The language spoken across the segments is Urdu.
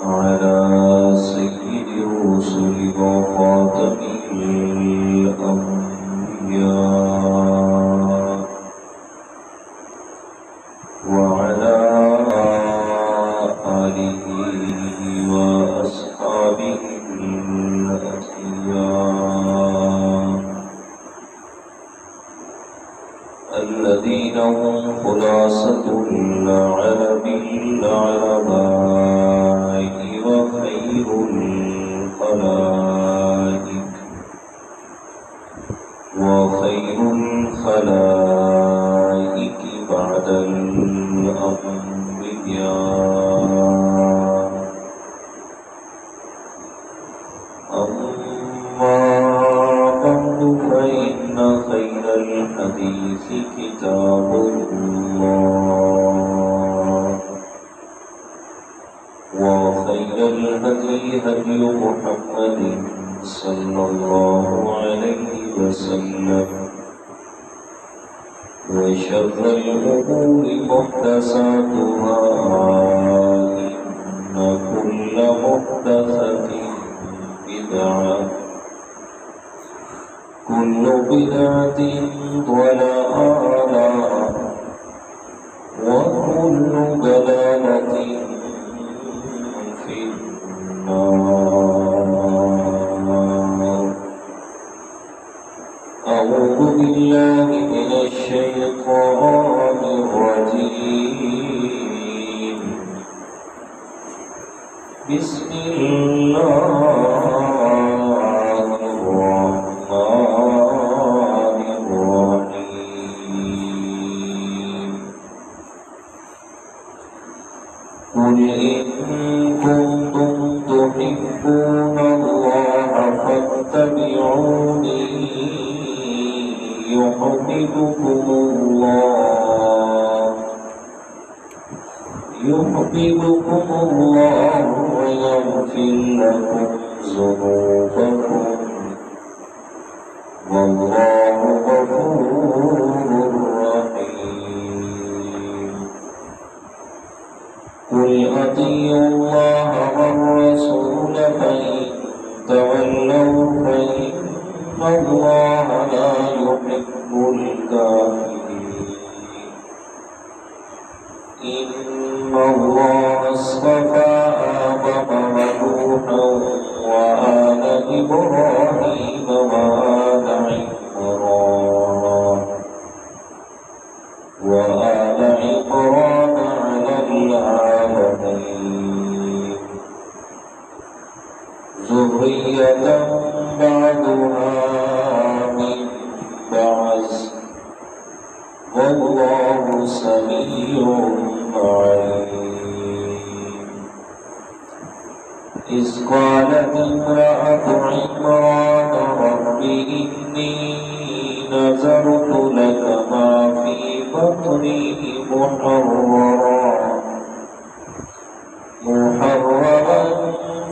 على سيد الرسل وخاتم الأنبياء وعلى آله وأصحابه الأتقياء الذين هم خلاصة العرب العرباء وخير الخلائق بعد الأنبياء. أما بعد فإن خير الحديث كتاب الله وخير الهدي هدي محمد صلى الله عليه وسلم وشر الأمور محدثاتها إن كل محدثة بدعة كل بدعة ضلالة وكل ضلالة في النار. أعوذ بالله من الشيطان الرجيم. بسم الله الرحمن الرحيم. قل إن كنتم تحبون الله فاتبعوني يحببكم الله ويغفر لكم ذنوبكم والله غفور رحيم. قل أطيعوا الله والرسول فإن تولوا فإن الله لا يحب الكافرين. إن الله اصطفى آدم ونوحا وآل إبراهيم وآل عمران على العالمين ذرية بعضها من بعض والله سميع عليم. إذ قالت امرأة عمران رب إني نذرت لك ما في بطني محررا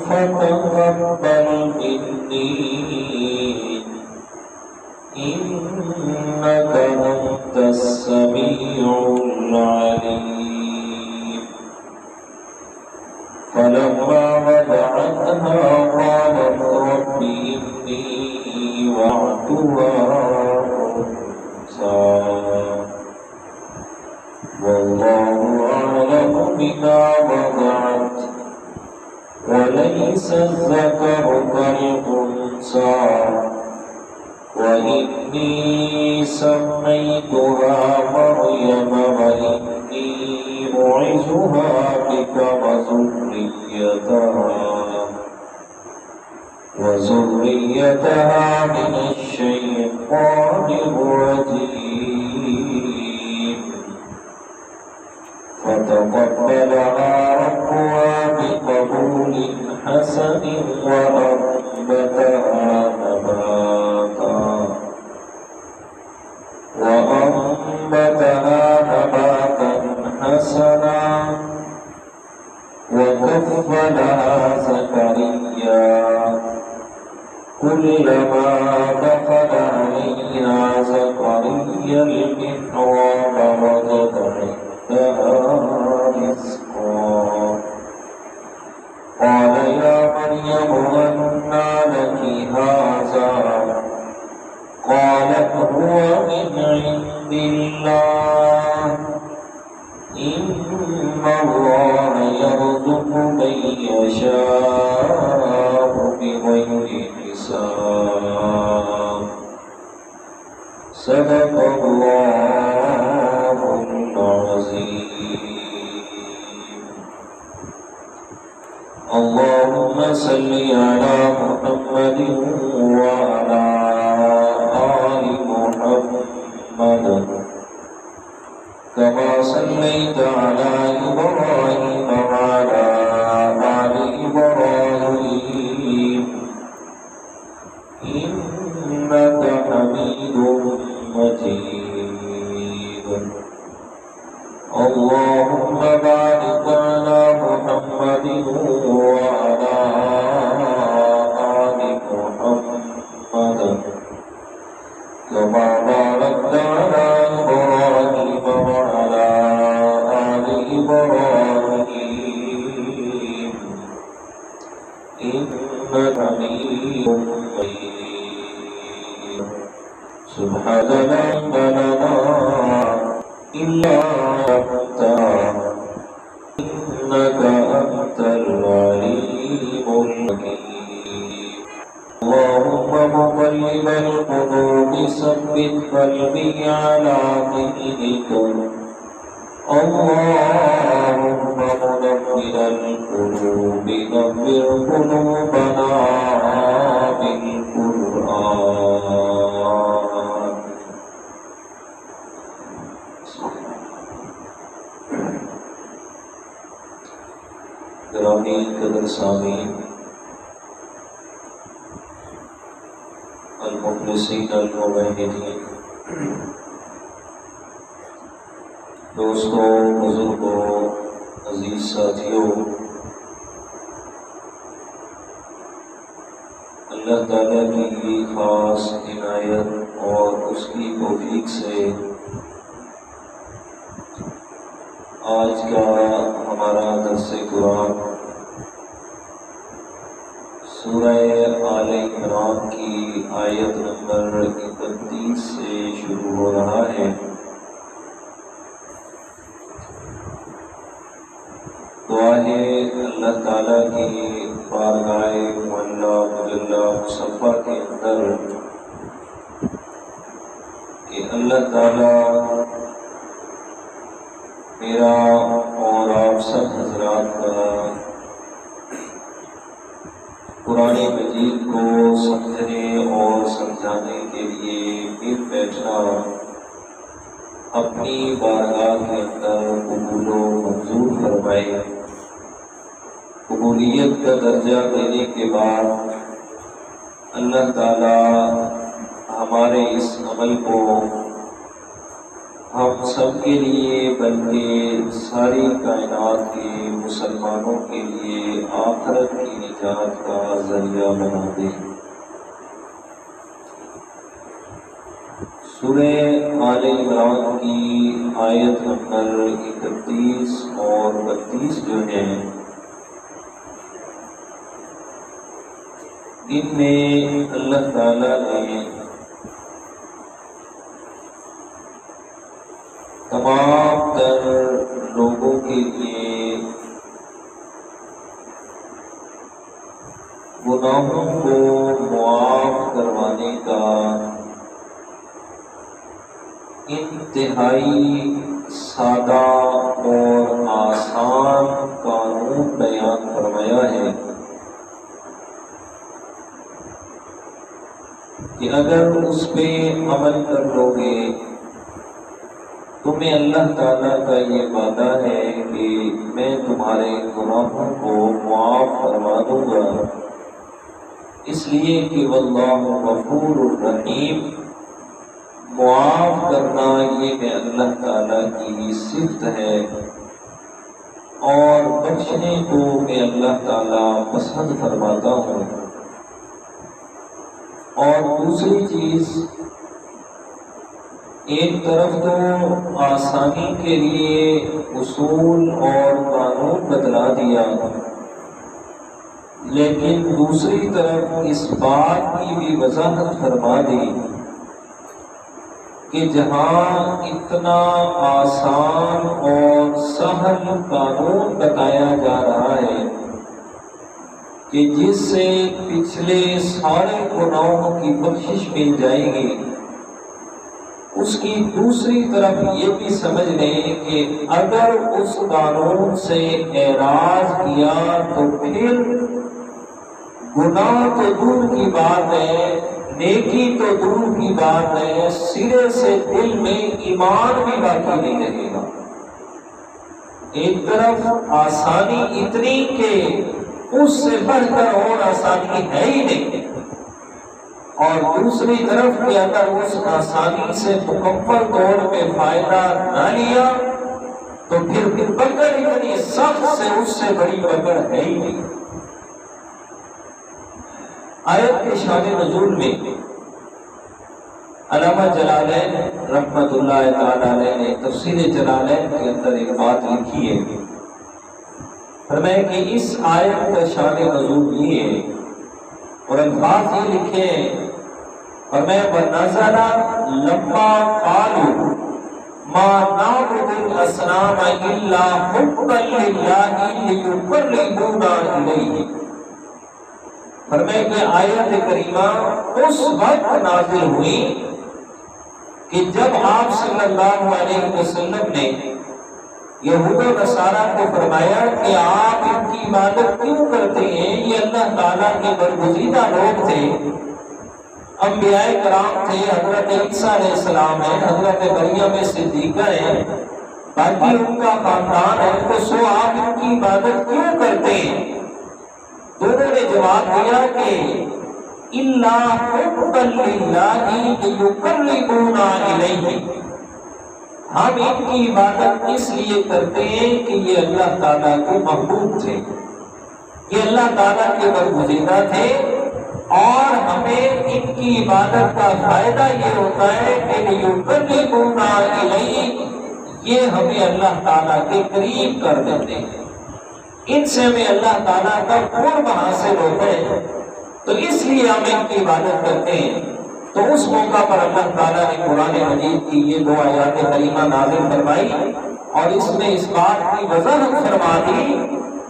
فتقبل مني إنك أنت السميع العليم. فلما وضعتها قالت رب إني وعدتها أنثى والله أعلم بما وضعت وليس الذكر كالأنثى وإني سميتها مريم وإني أعيذها بك وذريتها من الشيطان الرجيم. فتقبلها ربها بقبول حسن وأنبتها نباتا حسنا وكفلها زكريا كلما دخل عليها زكريا المحراب وجد عندها رزقا إن الله يرزق من يشاء بغير حساب صدق الله العظيم اللهم صل على محمد وعلى آل محمد كما صليت على إبراهيم وعلى آل إبراهيم إنك حميد مجيد اللهم بارك على محمد وعلى آل محمد كما باركت على إبراهيم وعلى آل إبراهيم إنك حميد مجيد سبحانك لا علم لنا إلا أنت إنك أنت العليم الحكيم اللهم مقلب القلوب ثبت قلبي على دينك اللهم منور القلوب نور قلوبنا بالقرآن گرامی قدر سامعین المخلصین الموحدین دوستوں بزرگوں عزیز ساتھیوں اللہ تعالیٰ کی خاص عنایت اور اس کی توفیق سے آج کا ہمارا درس قرآن سورہ آل عمران کی آیت نمبر 31 سے شروع ہو رہا ہے۔ دعا ہے اللہ تعالیٰ کی بارگاہ معلیٰ مجلہ مصفہ کے اندر کہ اللہ تعالیٰ میرا اور آپ سب حضرات کا قرآن مجید کو سمجھنے اور سمجھانے کے لیے مل بیٹھنا اپنی بارگاہ کے اندر قبول و منظور فرمائے۔ قبولیت کا درجہ دینے کے بعد اللہ تعالیٰ ہمارے اس عمل کو ہم سب کے لیے بلکہ ساری کائنات کے مسلمانوں کے لیے آخرت کی نجات کا ذریعہ بنا دے۔ سورہ آل عمران کی آیت نمبر 31 اور 32 جو ہیں ان میں اللہ تعالیٰ نے تمام تر لوگوں کے لیے گناہوں کو معاف کروانے کا انتہائی سادہ اور آسان قانون بیان فرمایا ہے کہ اگر اس پہ عمل کر لو گے تمہیں اللہ تعالیٰ کا یہ وعدہ ہے کہ میں تمہارے گناہوں کو معاف فرما دوں گا، اس لیے کہ واللہ غفور الرحیم، معاف کرنا یہ میں اللہ تعالیٰ کی صفت ہے اور بخشنے کو میں اللہ تعالیٰ پسند فرماتا ہوں۔ اور دوسری چیز، ایک طرف تو آسانی کے لیے اصول اور قانون بتلا دیا، لیکن دوسری طرف اس بات کی بھی وضاحت فرما دی کہ جہاں اتنا آسان اور سہل قانون بتایا جا رہا ہے کہ جس سے پچھلے سارے گناہوں کی بخشش مل جائے گی، اس کی دوسری طرف یہ بھی سمجھ لیں کہ اگر اس قانون سے اعراض کیا تو پھر گناہ تو دور کی بات ہے، نیکی تو دور کی بات ہے، سرے سے دل میں ایمان بھی باقی نہیں رہے گا۔ ایک طرف آسانی اتنی کہ اس سے بڑھ کر اور آسانی ہے ہی نہیں، اور دوسری طرف کہ اگر اس آسانی سے مکمل طور پہ فائدہ نہ لیا تو پھر پکڑ اتنی سخت سے اس سے بڑی پکڑ ہے ہی نہیں۔ آیت کے شان نزول میں علامہ جلالین رحمت اللہ تعالی علیہ نے تفسیر جلالین کے اندر ایک بات لکھی ہے، فرمایا کہ اس آیت کا شان نزول یہ ہے اور الفاظ یہ لکھے ہیں، فرمایا وَنَزَلَ لَمَّا قَالُوا مَا نَعْبُدُ الْأَصْنَامَ إِلَّا حُبًّا لِلَّهِ لِيُقَرِّبُونَا إِلَيْهِ۔ فرمایا کہ آیت کریمہ اس وقت نازل ہوئی کہ جب آپ صلی اللہ علیہ وسلم نے یہود و نصارہ کو فرمایا کہ آپ ان کی عبادت کیوں کرتے ہیں، یہ اللہ تعالیٰ کے برگزیدہ لوگ تھے، انبیاء کرام تھے، حضرت عیسیٰ علیہ السلام ہے، حضرت مریم صدیقہ ہے، باقی ان کا خاندان ہے، تو سو آپ ان کی عبادت کیوں کرتے ہیں؟ دونوں نے جواب دیا کہ إِلَّا حُبًّا لِلَّهِ لِيُقَرِّبُونَا إِلَيْهِ، ہم ان کی عبادت اس لیے کرتے ہیں کہ یہ اللہ تعالیٰ کے محبوب تھے، یہ اللہ تعالیٰ کے برگزیدہ تھے، اور ہمیں ان کی عبادت کا فائدہ یہ ہوتا ہے کہ لِيُقَرِّبُونَا إِلَيْهِ، یہ ہمیں اللہ تعالیٰ کے قریب کر دیتے ہیں، ان سے ہمیں اللہ تعالیٰ کا قرب حاصل ہوتا ہے، تو اس لیے ہم ان کی عبادت کرتے ہیں۔ تو اس موقع پر اللہ تعالیٰ نے قرآن مجید کی یہ دو آیات کریمہ نازل فرمائی اور اس میں اس بات کی وضاحت فرما دی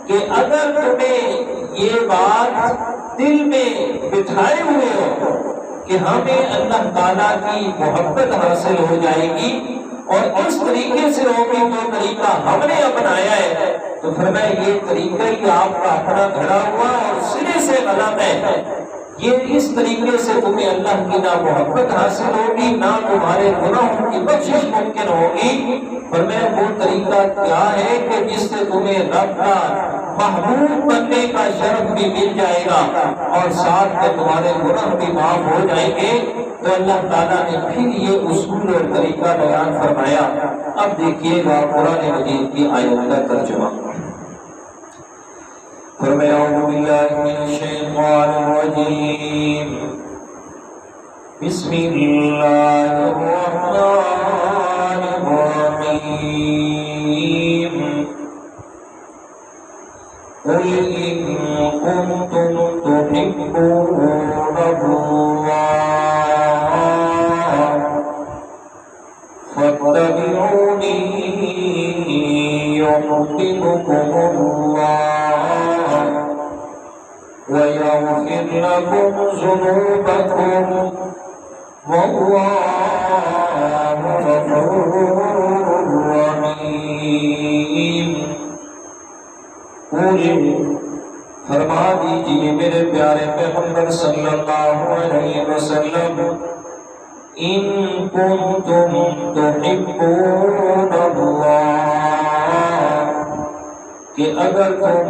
کہ اگر تمہیں یہ بات دل میں بٹھائے ہوئے ہو کہ ہمیں اللہ تعالیٰ کی محبت حاصل ہو جائے گی اور اس طریقے سے ہوگی جو طریقہ ہم نے اپنایا ہے، تو فرمایا یہ طریقہ ہی آپ کا اپنا گھڑا ہوا اور سرے سے غلط ہے، یہ اس طریقے سے تمہیں اللہ کی نہ محبت حاصل ہوگی نہ تمہارے گناہوں کی بخشش ممکن ہوگی۔ فرمایا وہ طریقہ کیا ہے کہ جس سے تمہیں رب کا محبوب بننے کا شرف بھی مل جائے گا اور ساتھ میں تمہارے گناہ بھی معاف ہو جائیں گے۔ تو اللہ تعالیٰ نے پھر یہ اصول اور طریقہ بیان فرمایا۔ اب دیکھیے گا قرآن مجید کی آیت کا ترجمہ۔ فرمایا اعوذ باللہ من الشیطان الرجیم، بسم اللہ الرحمن الرحیم، قل ان کنتم تحبون اللہ فاتبعونی یحببکم اللہ وَيَغْفِرْ لَكُمْ ذُنُوبَكُمْ وَاللَّهُ غَفُورٌ رَحِيمٌ۔ فرما دیجئے میرے پیارے پیغمبر صلی اللہ علیہ وسلم، ان کنتم تحبون اللہ، کہ اگر تم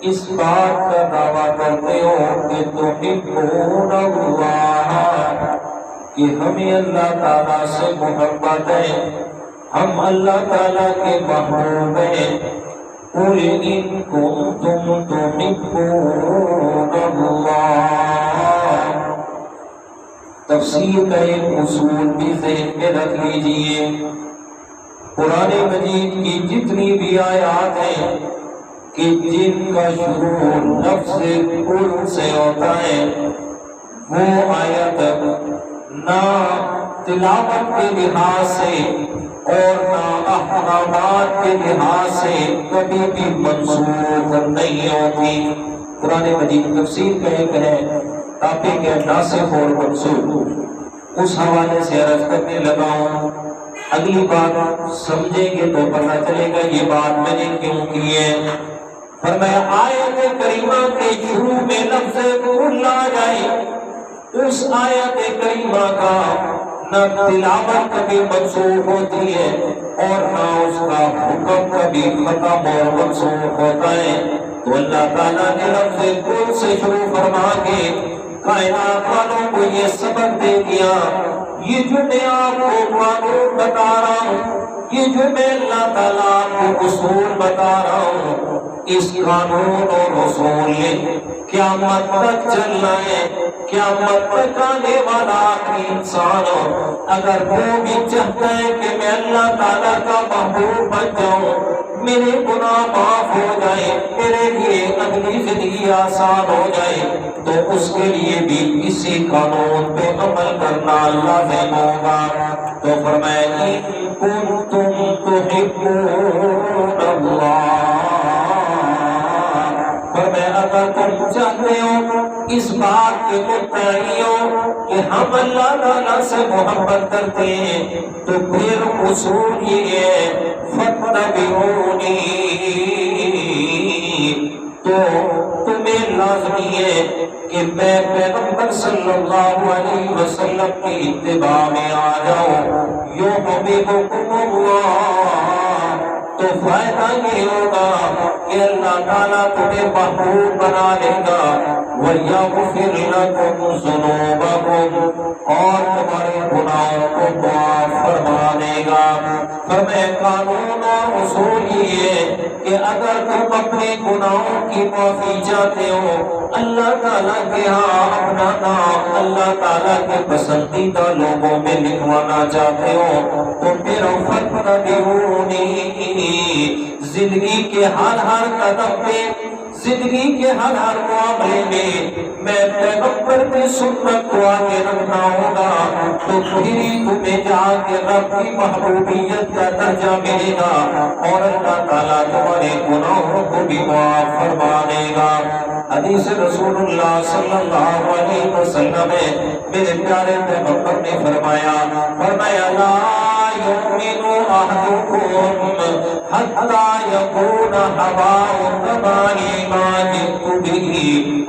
اس بات کا دعویٰ کرتے ہو کہ تحبون اللہ، کہ ہمیں اللہ تعالیٰ سے محبت ہے، ہم اللہ تعالیٰ کے محبوب ہیں، قل ان کنتم تحبون اللہ۔ تفسیر کا ایک اصول بھی ذہن میں رکھ لیجئے، قرآن مجید کی جتنی بھی آیات ہیں کہ جن کا شروع لفظ قل سے ہوتا ہے، وہ آیت نہ تلاوت کے لحاظ سے اور نہ احکامات کے لحاظ سے کبھی بھی منسوخ نہیں ہوتی۔ قرآن مجید تفسیر کا ایک ہے ٹاپک ہے ناسخ اور منسوخ، اس حوالے سے عرض کرنے لگا ہوں۔ اگلی بات سمجھیں گے تو پتہ چلے گا یہ بات میں نے کیوں کی ہے۔ فرمایا آیت کریمہ کے شروع میں لفظ قل آ جائے، اس آیت کریمہ کا نہ تلاوت کبھی منسوخ ہوتی ہے اور نہ اس کا حکم کبھی ختم اور منسوخ ہوتا ہے۔ تو اللہ تعالیٰ نے لفظ قل سے شروع فرما کے کائنات والوں کو یہ سبق دے دیا۔ یہ جو میں آپ کو قانون بتا رہا ہوں، یہ جو میں اللہ تعالیٰ کو اصول بتا رہا ہوں، اس قانون اور اصول نے قیامت تک چلنا ہے۔ قیامت تک آنے والا آخری انسان اگر وہ بھی چاہتا ہے کہ میں اللہ تعالیٰ کا محبوب بن جاؤں، میرے گناہ معاف ہو جائے، میرے لیے اگلی زندگی آسان ہو جائے، تو اس کے لیے بھی اسی قانون پہ عمل کرنا لازم ہوگا۔ تو فرمایا ان کنتم تحبون اللہ، اگر تم چاہتے ہو اس بات کے مدعی ہو کہ ہم اللہ تعالیٰ سے محبت کرتے ہیں، تو پھر اصول یہ ہے فاتبعونی، تو تمہیں لازمی ہے کہ میں پیغمبر صلی اللہ علیہ وسلم کی اتباع میں آ جاؤں۔ یحببکم اللہ، تو فائدہ یہ ہوگا کہ اللہ تعالیٰ تمہیں محبوب بنا لے گا، وَيَغْفِرْ لَكُمْ ذُنُوبَكُمْ، اور تمہارے گناہوں کو معاف فرما دے گا۔ فرمایا قانون اور اصول یہ ہے کہ اگر تم اپنے گناہوں کی معافی چاہتے ہو، اللہ تعالیٰ کے ہاں اپنا نام اللہ تعالیٰ کے پسندیدہ لوگوں میں لکھوانا چاہتے ہو، تو پھر فاتبعونی، زندگی کے ہر قدم پہ، زندگی کے ہر معاملے میں میں پیغمبر کی سنت کو آگے رکھنا ہوگا، تو پھر ہی تمہیں جا کے رب کی محبوبیت کا درجہ ملے گا اور اللہ تعالیٰ تمہارے گناہوں کو بھی معاف فرما دے گا۔ حدیث رسول اللہ صلی اللہ علیہ وسلم ہے، میرے پیارے پیغمبر نے فرمایا لا یؤمن احدکم حتی یکون ہواہ تبعی ما جئت بہ،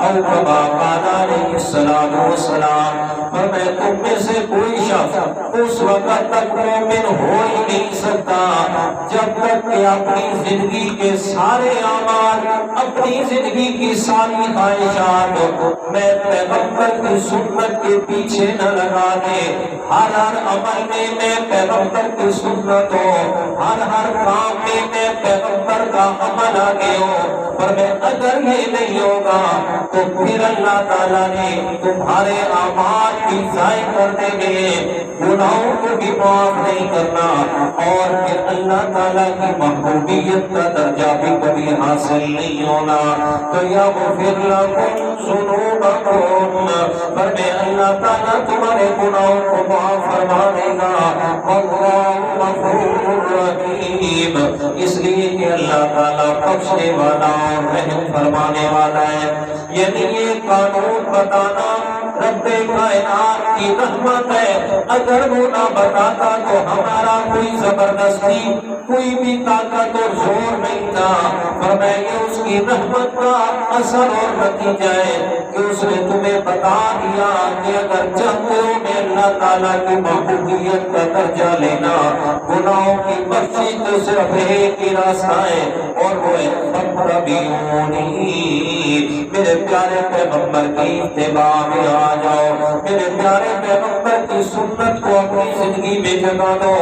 او کما قال علیہ الصلوۃ والسلام۔ فرمایا تم میں سے کوئی شخص اس وقت تک مومن ہو ہی نہیں سکتا جب تک کہ اپنی زندگی کے سارے اعمال، اپنی زندگی کی ساری خواہشات میں پیغمبر کی سنت کے پیچھے نہ لگا دے۔ ہر عمل میں میں پیغمبر کی سنت ہو، ہر کام میں میں پیغمبر کا عمل آگے ہو۔ پر میں اگر یہ نہیں ہوگا تو پھر اللہ تعالیٰ نے تمہارے اعمال کی ضائع کر دیں گے، گناہوں کو بھی معاف نہیں کرنا، اور پھر اللہ تعالیٰ کی محبوبیت کا درجہ بھی کبھی حاصل نہیں ہونا۔ تو یغفر لکم ذنوبکم، پر میں اللہ تعالیٰ تمہارے گناہوں کو معاف فرما دے گا، واللہ غفور رحیم، اس لیے کہ اللہ تعالیٰ بخشنے والا اور رحم فرمانے والا ہے۔ یعنی یہ قانون بتانا رب کائنات کی رحمت ہے، اگر وہ نہ بتاتا تو ہمارا کوئی زبردستی، کوئی بھی طاقت اور زور نہیں تھا۔ فرمایا یہ اس کی رحمت کا اثر اور نتیجہ ہے کہ اس نے تمہیں بتا دیا کہ اگر چاہتے ہو میں اللہ تعالیٰ کی محبوبیت کا درجہ لینا، گناہوں کی بخشش تو صرف ایک ہی راستہ ہے، اور وہ ہے فاتبعونی، میرے پیارے پیغمبر کی اتباع میں آ جاؤ، میرے پیارے پیغمبر کی سنت کو اپنی زندگی میں جگا دو۔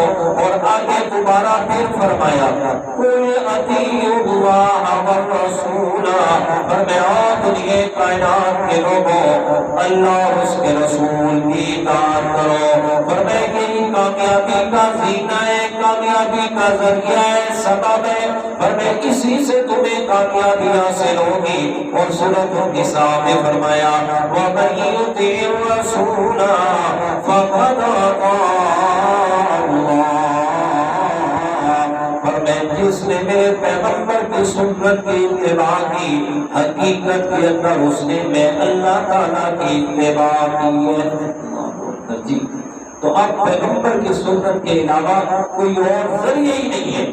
اور آگے دوبارہ پھر فرمایا قل اطیعوا اللہ والرسول، فرمایا دنیا کائنات کے لوگوں اللہ اور اس کے رسول کی اطاعت کرو۔ فرمایا کہ کامیابی کا زینہ ہے کامیابی کا ذریعہ ہے، سبب ہے، فرمایا اسی سے تمہیں کامیابی حاصل ہوگی۔ اور سورۃ النساء میں فرمایا وَمَن يُطِعِ الرَّسُولَ فَقَدْ أَطَاعَ اللَّهَ، فرمایا جس نے میرے پیغمبر کی سنت کی اتباع کی، حقیقت کے اندر اس نے میں اللہ تعالیٰ کی اتباع کی ہے۔ جی تو اب پیغمبر کی سنت کے علاوہ کوئی اور ذریعہ ہی نہیں ہے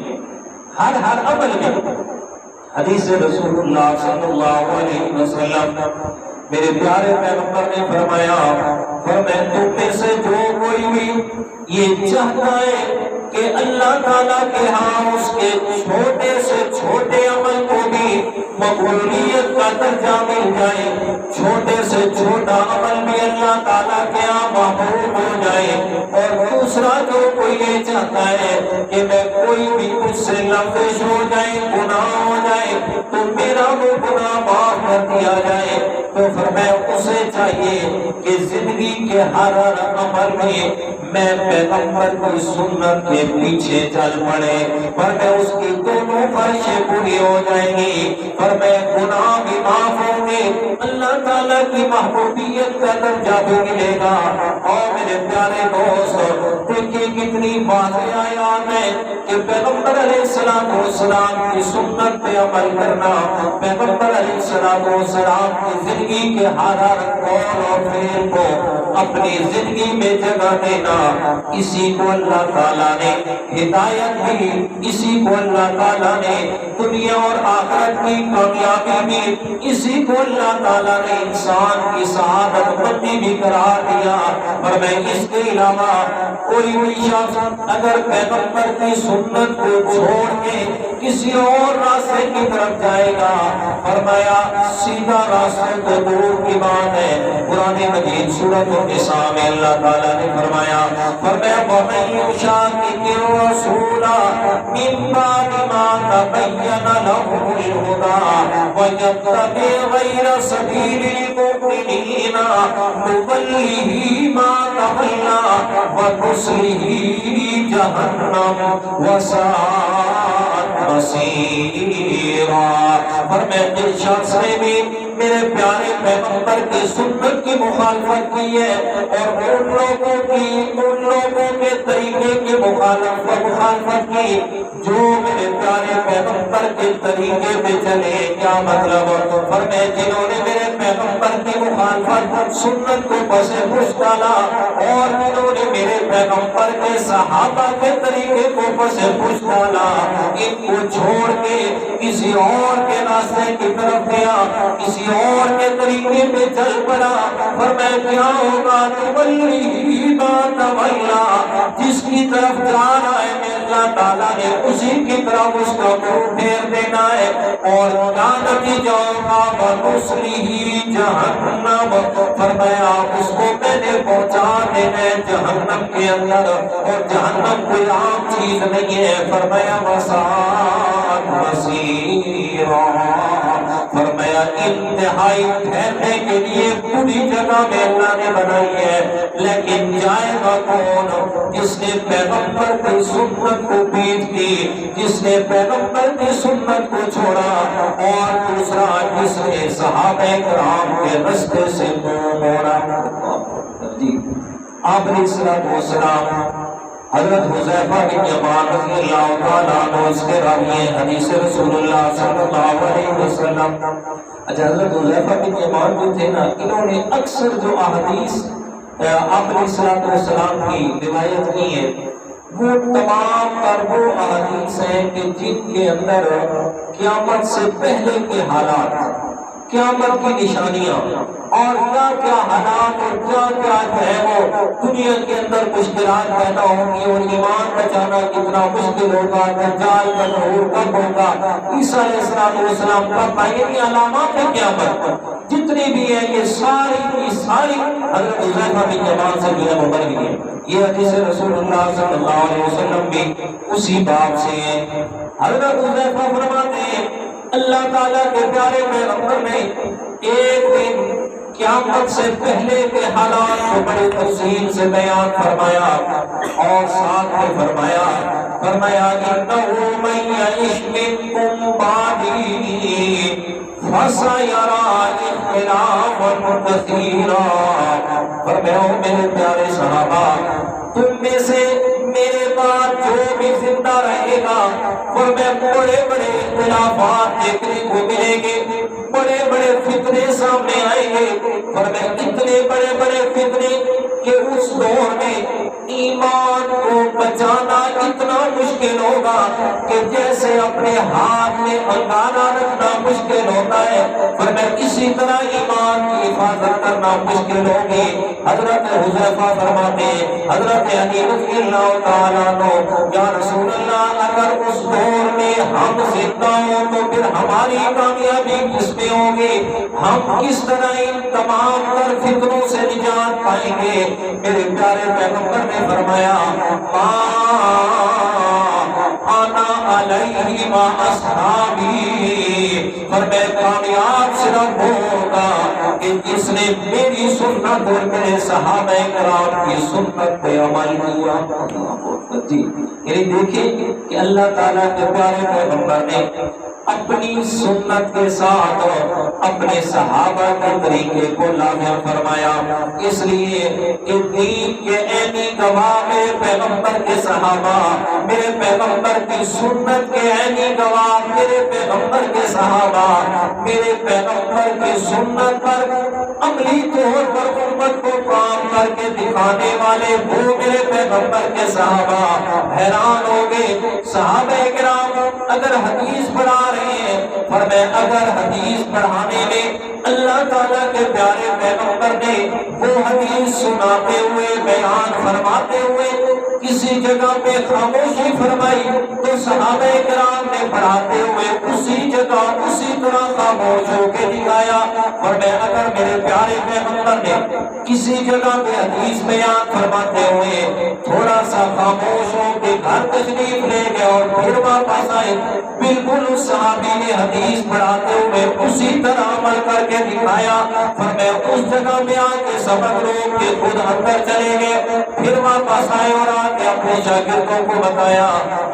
ہر عمل میں۔ حدیث رسول اللہ صلی اللہ علیہ وسلم میرے پیارے پیغمبر نے فرمایا تم میں سے جو کوئی بھی یہ چاہتا ہے کہ اللہ تعالیٰ کے ہاں اس کے چھوٹے سے چھوٹے عمل کو بھی مقبولیت کا درجہ مل جائے، چھوٹے سے چھوٹا عمل بھی اللہ تعالیٰ کے ہاں محبوب ہو جائے، اور دوسرا جو کوئی یہ چاہتا ہے کہ میں کوئی بھی مجھ سے لغزش ہو جائے، گناہ ہو جائے تو میرا وہ گناہ معاف کر دیا جائے، تو فرمایا اسے چاہیے کہ زندگی کے ہر عمل میں میں پیغمبر کی سنت کے پیچھے چل پڑے، فرمایا اس کی دونوں خواہشیں پوری ہو جائیں گی، فرمایا گناہ بھی معاف ہوں گے، اللہ تعالیٰ کی محبوبیت کا درجہ بھی ملے گا۔ اور میرے پیارے دوست دیکھیے کتنی واضح آیات ہے کہ پیغمبر علیہ السلام کی سنت پہ عمل کرنا، پیغمبر علیہ السلام کی زندگی کے ہر قول اور فعل کو اپنی زندگی میں جگہ دینا، اسی کو اللہ تعالیٰ نے ہدایت دی، اسی کو اللہ تعالیٰ نے دنیا اور آخرت کی کامیابی بھی، اسی کو اللہ تعالیٰ نے انسان کی سعادت مندی بھی قرار دیا۔ اور میں اس کے علاوہ کوئی بھی شخص اگر پیغمبر کی سنت کو چھوڑ کے کسی اور راستے کی طرف جائے گا، فرمایا سیدھا راستہ تو دور کی بات ہے، قرآن مجید سورۃ النساء میں اللہ تعالیٰ نے فرمایا وَمَن يُشَاقِقِ الرَّسُولَ مِن بَعْدِ مَا تَبَيَّنَ لَهُ الْهُدَى وَيَتَّبِعْ غَيْرَ سَبِيلِ الْمُؤْمِنِينَ نُوَلِّهِ مَا تَوَلَّى وَنُصْلِهِ جَهَنَّمَ وَسَاءَتْ مَصِيرًا۔ فرمایا جس شخص نے بھی میرے پیارے پیغمبر کی سنت کی مخالفت کی ہے اور ان لوگوں کے طریقے کی مخالفت کی جو میرے پیارے پیغمبر کے طریقے پہ چلے، کیا مطلب؟ فرمایا جنہوں نے میرے پیغمبر کی مخالفت سنت کو پس پش ڈالا اور جنہوں نے میرے پیغمبر کے صحابہ کے طریقے کو پس پش ڈالا، ان کو چھوڑ کے کسی اور کے راستے کی طرف گیا، کسی اور کے طریقے پہ چل پڑا، فرمایا کیا ہوگا؟ تُوَلِّهِ مَا تَوَلَّى، جس کی طرف جا رہا ہے میں اللہ تعالیٰ نے اسی کی طرف اس کا منہ پھیر دینا ہے، اور کیا نتیجہ ہوگا؟ وَنُصْلِهِ جَهَنَّمَ، فرمایا اس کو میں نے پہنچا دینا ہے جہنم کے اندر، اور جہنم کوئی عام چیز نہیں ہے، فرمایا وَسَاءَتْ مَصِيرًا، فرمایا انتہائی ٹھہرنے کے لیے پوری جگہ میں اللہ نے بنائی ہے، لیکن جائے گا کون؟ جس نے پیغمبر کی سنت کو پیٹ کی، جس نے پیغمبر کی سنت کو چھوڑا، اور دوسرا جس نے صحابہ کرام کے راستے سے منہ موڑا۔ آپ علیہ السلام حضرت حذیفہ بن یمان رضی اللہ تعالیٰ عنہ اس کے راوی حدیث رسول اللہ صلی اللہ علیہ وسلم۔ اچھا، حضرت حذیفہ بن یمان جو تھے نا، انہوں نے اکثر جو احادیث آپ علیہ السلام کی روایت کی ہے، وہ تمام تر وہ احادیث ہیں کہ جن کے اندر قیامت سے پہلے کے حالات، قیامت کی نشانیاں اور کیا حالات اور کیا جو ہے وہ دنیا کے اندر مشکلات پیدا ہوں گی اور ایمان بچانا کتنا مشکل ہوگا، دجال کا ظہور کب ہوگا، عیسیٰ علیہ السلام کب آئیں گے، یہ علامات ہے قیامت جتنی بھی ہیں، یہ ساری حضرت حذیفہ بن یمان سے جو ہے وہ بن گئی ہے۔ یہ حدیث رسول اللہ صلی اللہ علیہ وسلم بھی اسی باب سے ہے۔ حضرت حذیفہ فرماتے ہیں اللہ تعالیٰ کے پیارے پیغمبر نے ایک دن قیامت سے پہلے کے حالات کو بڑی تفصیل سے بیان فرمایا اور ساتھ میں فرمایا فرمایا انہ من یعش منکم بعدی فسیری اختلافا کثیرا۔ فرمایا میرے پیارے صحابہ، تم میں سے میرے بعد جو بھی زندہ رہے گا فرمایا بڑے بڑے اختلافات دیکھنے کو ملیں گے، بڑے بڑے فتنے سامنے آئیں گے۔ فرمایا اتنے بڑے بڑے فتنے کہ اس دور میں ایمان کو بچانا اتنا مشکل ہوگا کہ جیسے اپنے ہاتھ میں انگارہ رکھنا مشکل ہوتا ہے، فرمایا اسی طرح ایمان کی حفاظت کرنا مشکل ہوگی۔ حضرت حذیفہ فرماتے ہیں، حضرت علی رضی اللہ تعالیٰ عنہ، یا رسول اللہ اگر اس دور میں ہم زندہ ہوں تو پھر ہماری کامیابی کس میں ہوگی؟ ہم کس طرح ان تمام تر فتنوں سے نجات پائیں گے؟ میرے پیارے پیغمبر نے فرمایا انا علیہ و اصحابی، فرمایا کامیاب صرف ہوگا کہ جس نے میری سنت اور میرے صحابہ کرام کی سنت پہ عمل کیا۔ جی یعنی دیکھیں کہ اللہ تعالیٰ کے پیارے پیغمبر نے اپنی سنت کے ساتھ اپنے صحابہ کے طریقے کو لازم فرمایا، اس لیے کہ دین کے عینی گواہ میرے پیغمبر کے صحابہ، میرے پیغمبر کی سنت کے عینی گواہ میرے پیغمبر کے صحابہ، میرے پیغمبر کی سنت پر عملی طور پر امت کو کام کر کے دکھانے والے وہ میرے پیغمبر کے صحابہ۔ حیران ہو گئے صحابہ کرام اگر حدیث پڑھا رہے ہیں، فرمایا اگر حدیث پڑھانے میں اللہ تعالیٰ کے پیارے پیغمبر نے وہ حدیث سناتے ہوئے بیان فرماتے ہوئے کسی جگہ پہ خاموشی فرمائی تو صحابہ کرام نے پڑھاتے ہوئے اسی جگہ اسی طرح خاموش ہو کے دکھایا۔ فرمایا اگر میرے پیارے پیغمبر نے کسی جگہ پہ حدیث بیان فرماتے ہوئے تھوڑا سا خاموش ہو کے گھر تشریف لے گئے اور پھر واپس آئے، بالکل اس صحابی نے حدیث پڑھاتے ہوئے اسی طرح عمل کر کے دکھایا۔ فرمایا اس جگہ میں آ کے سبق لوگ کے خود اندر چلے گئے، پھر واپس آئے اور آ کے اپنے شاگردوں کو بتایا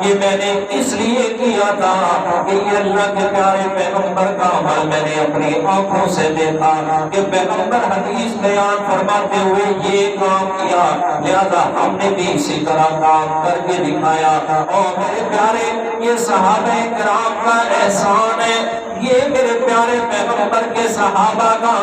یہ میں نے اس لیے کیا تھا کہ یہ اللہ کے پیارے پیغمبر کا عمل میں نے اپنی آنکھوں سے دیکھا کہ پیغمبر حدیث بیان فرماتے ہوئے یہ کام کیا، لہذا ہم نے بھی اسی طرح کام کر کے دکھایا۔ اور میرے پیارے یہ صحابہ کرام کا احسان ہے، یہ میرے پیارے پیغمبر کے صحابہ کا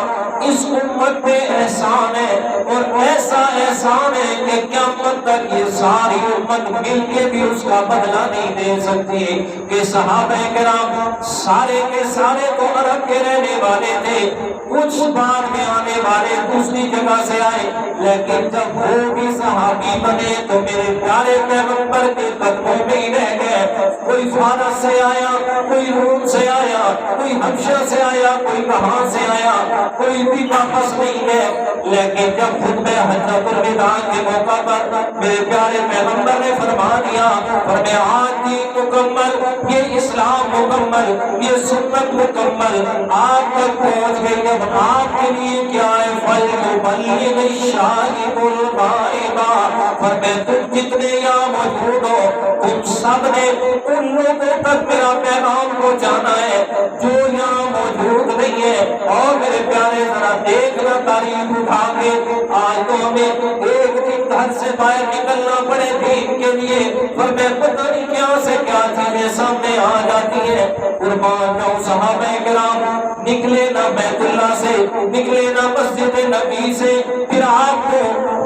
اس امت پہ احسان ہے، اور ایسا احسان ہے کہ قیامت تک یہ ساری امت مل کے بھی اس کا بدلہ نہیں دے سکتی کہ صحابہ کرام سارے کے سارے تو عرب کے رہنے والے تھے، کچھ بعد میں آنے والے دوسری جگہ سے آئے، لیکن جب وہ بھی صحابی بنے تو میرے پیارے پیغمبر کے قدموں میں ہی رہ گئے۔ کوئی فارس سے آیا، کوئی روم سے آیا، کوئی حبشہ سے آیا، کوئی کہاں سے آیا، کوئی بھی واپس نہیں ہے، لیکن جب خطبہ حجۃ الوداع کے موقع پر میرے پیارے پیغمبر نے فرما دیا، فرمایا آج دین مکمل، یہ اسلام مکمل، یہ سنت مکمل آپ تک پہنچ گئی، اب آپ کے لیے کیا ہے؟ فَلْيُبَلِّغِ الشَّاهِدُ الْغَائِبَ، فرمایا تم جتنے یہاں موجود ہو تم سب نے ان لوگوں تک میرا پیغام پہنچانا ہے جو یہاں موجود نہیں ہے۔ اور میرے پیارے ذرا دیکھنا تاریخ اٹھا کے آج تو ہمیں ایک دن گھر سے باہر نکلنا پڑے دین کے لیے، پر میں پتہ نہیں کیا سے کیا چیزیں سامنے آ جاتی ہیں۔ قربان جاؤں صحابہ کرام نکلے نہ بیت اللہ سے، نکلے نہ مسجد نبی سے، پھر آپ کو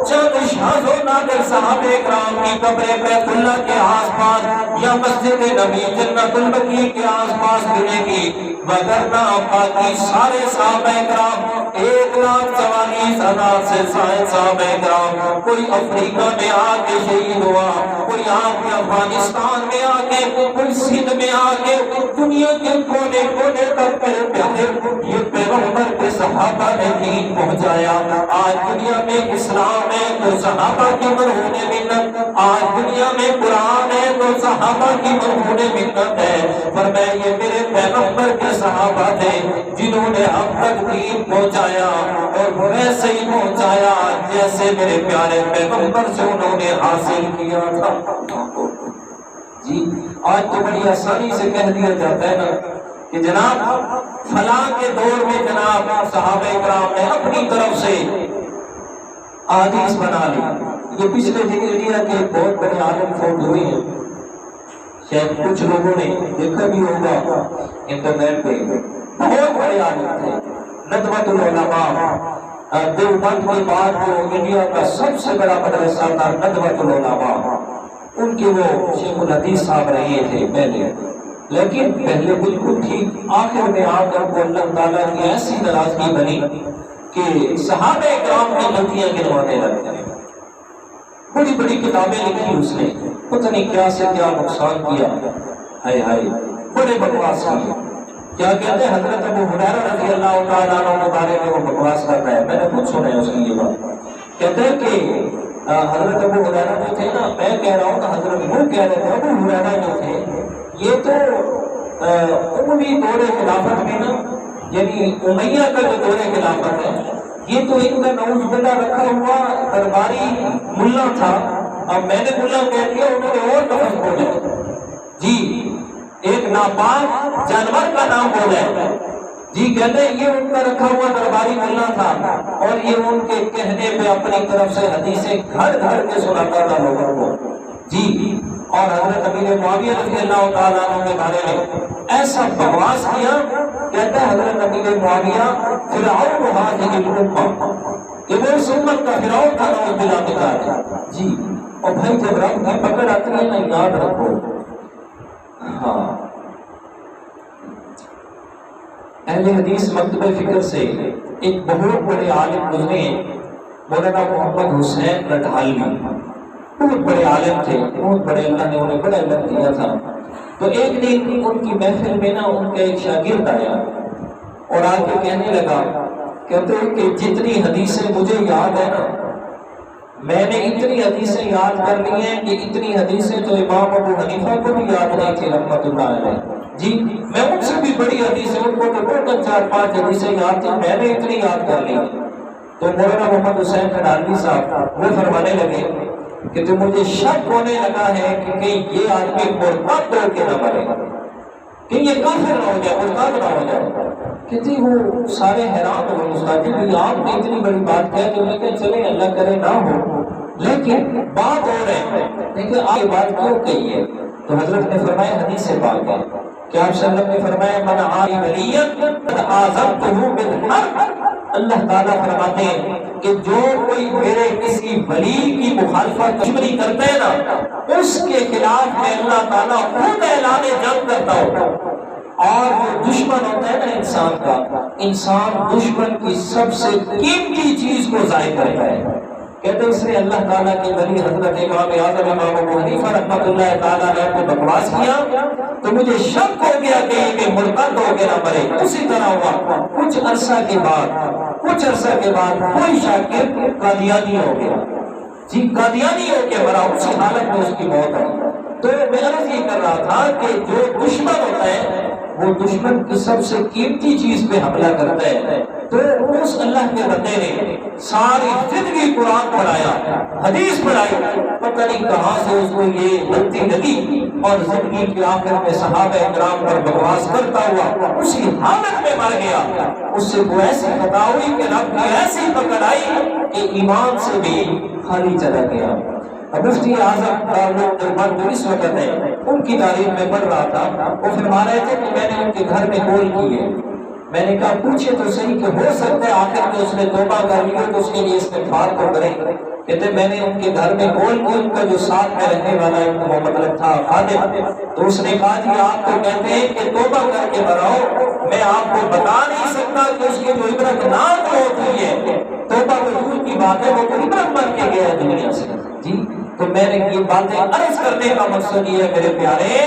چند شاذ و نادر صحابہ کرام کی قبر بیت اللہ کے آس پاس یا مسجد نبی جنت البقیع کے آس پاس ملے گی، وگرنہ باقی سارے صحابہ کرام 1,44,000 سے زائد صحابہ کرام کوئی افریقہ میں آ کے شہید ہوا، کوئی آ کے افغانستان میں آ کے، کوئی سندھ میں آ کے، دنیا کے کونے کونے تک میرے پیارے یہ پیغمبر کے صحابہ نے دین پہنچایا۔ آج دنیا میں اسلام ہے تو صحابہ کی مرہون منت، آج دنیا میں قرآن ہے تو صحابہ کی مرہون منت ہے۔ فرمایا یہ میرے پیغمبر کے صحابہ تھے جنہوں نے اب تک دین پہنچایا، اور وہ ایسے ہی پہنچایا جیسے میرے پیارے پیغمبر سے انہوں نے حاصل کیا تھا۔ جی آج تو بڑی آسانی سے کہہ دیا جاتا ہے نا کہ جناب فلاں کے دور میں جناب صحابہ کرام نے اپنی طرف سے احادیث بنا لی. یہ پچھلے دن انڈیا کے بہت بڑے عالم فوت ہوئے ہیں. شاید کچھ لوگوں نے دیکھا بھی ہوگا انٹرنیٹ پہ. بہت بڑے عالم تھے ندوۃ العلماء. دیوبند کے بعد جو انڈیا کا سب سے بڑا مدرسہ تھا ندوۃ العلماء، ان کے وہ شیخ الحدیث صاحب رہے تھے پہلے. لیکن پہلے بالکل ٹھیک، آخر میں آ کر کو اللہ تعالیٰ کی ایسی ناراضگی بنی کہ صحابہ کرام کی غلطیاں گنوانے لگ گئے. بڑی بڑی کتابیں لکھی اس نے، پتہ نہیں کیا سے کیا نقصان کیا. ہائے ہائے بڑے بکواس کیے. کیا کہتے ہیں حضرت ابو ہریرہ رضی اللہ تعالیٰ عنہ کے بارے میں وہ بکواس کرتا ہے. میں نے خود سنا ہے اس کی یہ بات. کہتے ہیں کہ حضرت ابو ہریرہ جو تھے نا، میں کہہ رہا ہوں کہ حضرت وہ کہہ رہے تھے ابو ہریرہ جو تھے یہ تو عمومی دور خلافت میں نا، یعنی امیہ کا جو دور خلافت ہے، یہ تو ان کا نعوذ باللہ رکھا ہوا درباری ملا تھا. اب میں نے ملا کہہ دیا، انہوں نے اور لفظ بولے. جی ایک ناپاک جانور کا نام بولا ہے. جی کہتے ہیں یہ ان کا رکھا ہوا درباری ملا تھا اور یہ ان کے کہنے پہ اپنی طرف سے حدیثیں گھر گھر کے سناتا تھا لوگوں کو. جی اور حضرت امیر معاویہ رضی اللہ تعالیٰ عنہ کے بارے میں ایسا بکواس کیا. کہتا ہے حضرت امیر معاویہ فرعون ہذہ الامہ، کہ وہ اس امت کا فرعون تھا نعوذ باللہ من ذالک. جی اور بھائی جب رب کی پکڑ آتی ہے نا، یاد رکھو. ہاں اہل حدیث مکتبہ فکر سے ایک بہت بڑے عالم گزرے ہیں، مولانا محمد حسین رٹھالوی. بہت بڑے عالم تھے، بہت بڑے، اللہ نے انہیں بڑا علم دیا تھا. تو ایک دن ان کی محفل میں نا ان کا ایک شاگرد آیا اور آ کے کہنے لگا، کہتے ہیں کہ جتنی حدیثیں مجھے یاد ہے نا، میں نے اتنی حدیثیں یاد کر لی ہیں کہ اتنی حدیثیں تو امام ابو حنیفہ کو بھی یاد نہیں تھی رحمۃ اللہ علیہ. جی میں ان سے بھی بڑی حدیثیں، ان کو تو بہت 4-5 حدیثیں یاد تھی، میں نے اتنی یاد کر لی. تو مولانا محمد حسین رٹھالوی صاحب وہ فرمانے لگے کہ تو مجھے شک ہونے لگا ہے کہ کہیں یہ آدمی مرتد ہو کے نہ مرے، کہ یہ کافر نہ ہو جائے، مرتد نہ ہو جائے. کہ جی وہ سارے حیران ہو گئے. کہ آپ نے اتنی بڑی بات کہا کہ میں کہ چلے اللہ کرے نہ ہو، لیکن بات ہو رہے ہیں لیکن آپ یہ بات کیوں کہی ہے؟ تو حضرت نے فرمایا حدیث سے پاک ہے کہ آپ صلی اللہ علیہ وسلم نے فرمایا من عادی ولیًا قد آذنتہ بالحرب. اللہ تعالیٰ فرماتے ہیں کہ جو کوئی میرے کسی ولی کی مخالفت دشمنی کرتا ہے نا، اس کے خلاف میں اللہ تعالیٰ خود اعلان جنگ کرتا ہوں. اور جو دشمن ہوتا ہے نا انسان کا، انسان دشمن کی سب سے قیمتی چیز کو ضائع کرتا ہے. کہتے ہیں اس نے اللہ تعالیٰ کے ولی حضرت امام اعظم امام ابو حنیفہ رحمۃ اللہ تعالیٰ نے کو بکواس کیا تو مجھے شک ہو گیا کہ یہ مرتد ہو کے نہ مرے. اسی طرح ہوا. کچھ عرصہ کے بعد کوئی شاگرد قادیانی ہو گیا. جی قادیانی ہو کے مرا، اسی حالت میں اس کی موت ہوئی. تو میں عرض یہ کر رہا تھا کہ جو دشمن ہوتا ہے وہ دشمن کی سب سے قیمتی چیز پہ حملہ کرتا ہے. تو اس اللہ کے بندے نے ساری زندگی قرآن پڑھایا، حدیث پڑھائی، پتہ نہیں کہاں سے اس کو یہ غلطی لگی اور زندگی کے آخر میں صحابہ کرام پر بکواس کرتا ہوا اسی حالت میں مر گیا. اس سے وہ ایسی خطا ہوئی کہ رب کی ایسی پکڑ آئی کہ ایمان سے بھی خالی چلا گیا. مفتی اعظم دیوبند جو اس وقت ہے، ان کی تعریف میں پڑھ رہا تھا. وہ فرما رہے تھے کہ میں نے ان کے گھر میں کال کیے. میں نے کہا پوچھے تو صحیح کہ ہو سکتا ہے آخر میں اس نے توبہ کر لی تو اس کے لیے استغفار کو کریں. کہتے میں نے ان کے گھر میں کال کی، ان کا جو ساتھ میں رہنے والا ایک مطلب تھا خادم، تو اس نے کہا جی آپ تو کہتے ہیں کہ توبہ کر کے بناؤ، میں آپ کو بتا نہیں سکتا کہ اس کی جو عبرت ناک ہوتی ہے، توبہ حضور کی بات ہے، وہ تو عبرت بن کے گیا ہے دنیا سے. جی تو میں نے یہ باتیں عرض کرنے کا مقصد یہ ہے میرے پیارے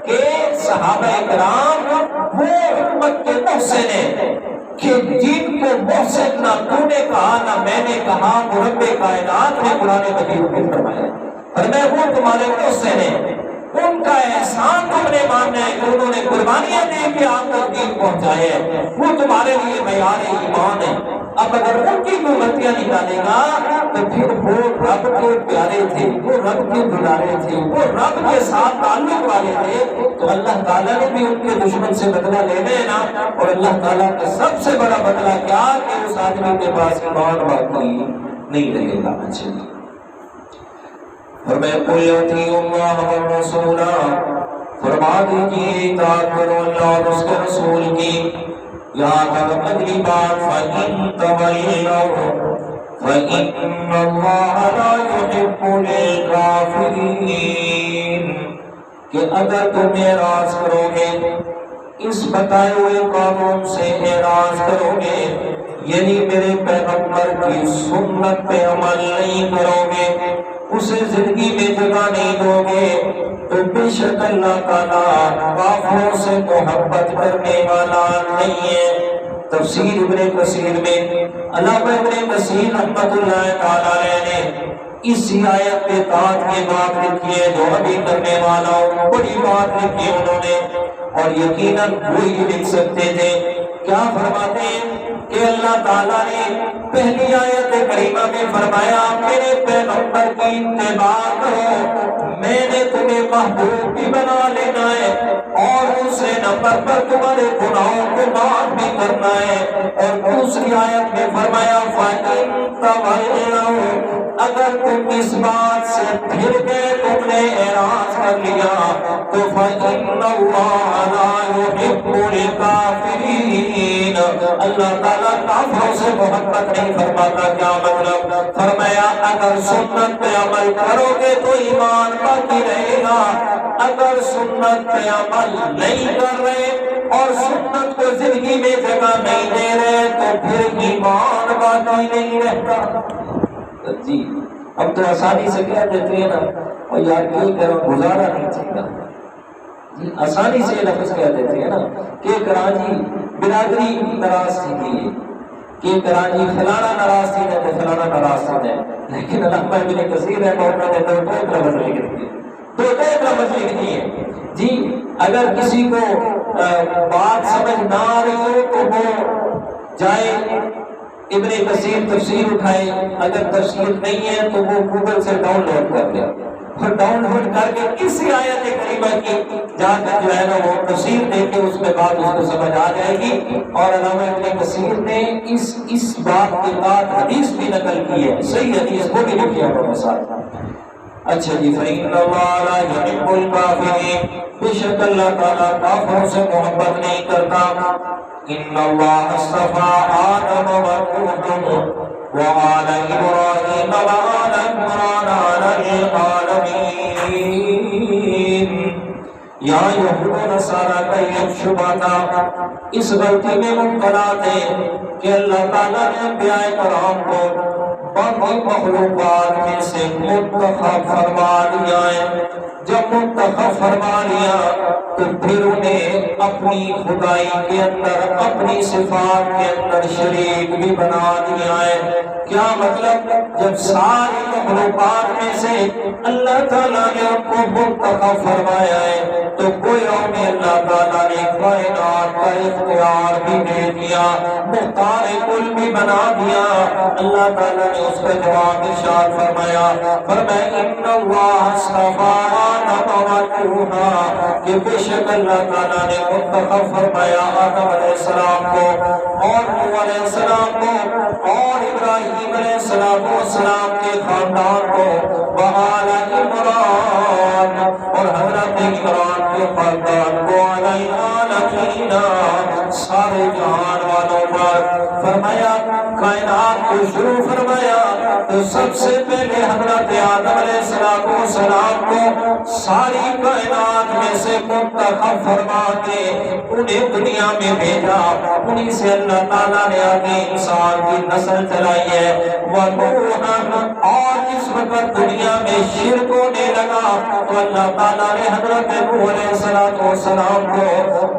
کہ صحابہ کرام وہ امت کے محسن ہیں کہ جن کو محسن نہ تو نے کہا نہ میں نے کہا، رب کائنات نے قرآن مجید میں فرمایا. اور میں وہ تمہارے محسن ہیں، ان کا احسان تم نے ماننا ہے کہ انہوں نے قربانیاں دے کے آپ تک دین پہنچائے ہیں، وہ تمہارے لیے معیار ایمان ہے. اب اگر ان کی کوئی غلطیاں نکالے گا تو پھر وہ رب کے پیارے تھے، وہ رب کے دلارے تھے، وہ رب کے ساتھ تعلق والے تھے، تو اللہ تعالیٰ نے بھی ان کے دشمن سے بدلہ لینا ہے نا۔ اور اللہ تعالیٰ کا سب سے بڑا بدلہ کیا کہ اس آدمی کے پاس ایمان باقی نہیں رہے گا۔ اچھا فرمایا قل اطیعوا اللہ والرسول، فرما دیجیے اطاعت کرو اللہ اور اس کے رسول کی۔ یہاں تک اگلی بات فَإِن تَوَلَّوْا فَإِنَّ اللَّهَ لَا يُحِبُّ الْكَافِرِينَ، کہ اگر تم اعراض کرو گے، اس بتائے ہوئے قانون سے اعراض کرو گے، یعنی میرے پیغمبر کی سنت پہ عمل نہیں کرو گے، اسے زندگی میں جگہ نہیں دو گے، تو بے شک اللہ تعالیٰ کافروں سے محبت کرنے والا نہیں ہے۔ تفسیر ابن کثیر میں علامہ ابن کثیر رحمۃ اللہ تعالی نے اسی آیت کے تحت یہ بات لکھی ہے جو ابھی کرنے والا ہوں، بڑی بات لکھی ہے انہوں نے، اور یقیناً وہی لکھ سکتے تھے۔ کیا فرماتے ہیں کہ اللہ تعالیٰ نے پہلی آیت کریمہ میں فرمایا میرے پیغمبر کی اتباع کرو، میں نے تمہیں محبوب بھی بنا لینا ہے، اور دوسرے نمبر پر تمہارے گناہوں کو معاف بھی کرنا ہے۔ اور دوسری آیت میں فرمایا فَإِن تَوَلَّوْا، اگر تم اس بات سے پھر گئے، تم نے اعراض کر لیا، تو فَإِنَّ اللَّهَ لَا يُحِبُّ الْكَافِرِينَ، اللہ تعالیٰ کافروں سے محبت نہیں فرماتا۔ کیا مطلب؟ فرمایا اگر سنت پہ عمل کرو گے تو ایمان باقی رہے گا، اگر سنت پہ عمل نہیں کر رہے اور سنت کو زندگی میں جگہ نہیں دے رہے تو پھر ایمان باقی نہیں رہتا۔ جی اب تو آسانی سے کہہ دیتے ہیں نا، اور یار کیوں کرو گزارا نہیں چاہیے، جی آسانی سے یہ لفظ کہہ دیتے ہیں نا کہ کراچی برادری ناراض تھی، کہ کراچی فلانا ناراض تھی تو فلانا ناراض تھی، لیکن علامہ ابن کثیر ہے مولانا نے دو لفظ لکھ دیے، دو لفظ لکھ دیے۔ جی اگر کسی کو بات سمجھ نہ آ رہی ہو تو وہ جائے ابن کثیر تفسیر اٹھائے، اگر تفسیر نہیں ہے تو وہ گوگل سے ڈاؤن لوڈ کر لیا، اور ڈاؤن لوڈ کر کے کسی آیت کریمہ کی جا کر جو ہے نا وہ تفسیر دیکھے، اس میں بات اس کو سمجھ آ جائے گی۔ اور علامہ ابن کثیر نے اس بات کے بعد حدیث بھی نقل کی ہے، صحیح حدیث وہ بھی لکھی ہے ہمارے ساتھ۔ اچھا جی فَإِنَّ اللَّهَ لَا يُحِبُّ الْكَافِرِينَ، بے شک اللہ تعالیٰ کافروں سے محبت نہیں کرتا۔ إِنَّ اللَّهَ اصْطَفَىٰ آدَمَ وَنُوحًا وَآلَ إِبْرَاهِيمَ وَآلَ عِمْرَانَ عَلَى الْعَالَمِينَ۔ یہاں یہود و نصارہ کا ایک شبہ تھا، اس غلطی میں مبتلا تھے کہ اللہ تعالیٰ نے انبیاء کرام کو باقی مخلوقات میں سے منتخب فرما لیا ہے۔ جب منتخب فرما لیا تو پھر انہیں اپنی خدائی کے اندر، اپنی صفات کے اندر شریک بھی بنا دیا ہے۔ کیا مطلب؟ جب ساری مخلوقات میں سے اللہ تعالیٰ نے ان کو منتخب فرمایا ہے تو گویا میں اللہ تعالیٰ نے کائنات کا اختیار بھی دے دیا، مختار کل بھی بنا دیا۔ اللہ تعالیٰ نے اس کا جواب ارشاد فرمایا، فرمایا ان اللہ اصطفیٰ آدم و نوحا، کہ بے شک اللہ تعالیٰ نے منتخب فرمایا آدم علیہ السلام کو اور نوح علیہ السلام کو اور ابراہیم علیہ السلام کے خاندان کو، وآل عمران اور حضرت عمران کے خاندان کو، علی العالمین سارے جہان والوں پر۔ فرمایا کائنات کو شروع فرمایا تو سب سے پہلے حضرت آدم علیہ السلام کو ساری کائنات میں سے منتخب فرما کے انہیں دنیا میں بھیجا، انہیں سے اللہ تعالیٰ نے آگے انسان کی نسل چلائی ہے۔ وَنُوحًا، اور جس وقت دنیا میں شرک ہونے لگا تو اللہ تعالیٰ نے حضرت نوح علیہ السلام کو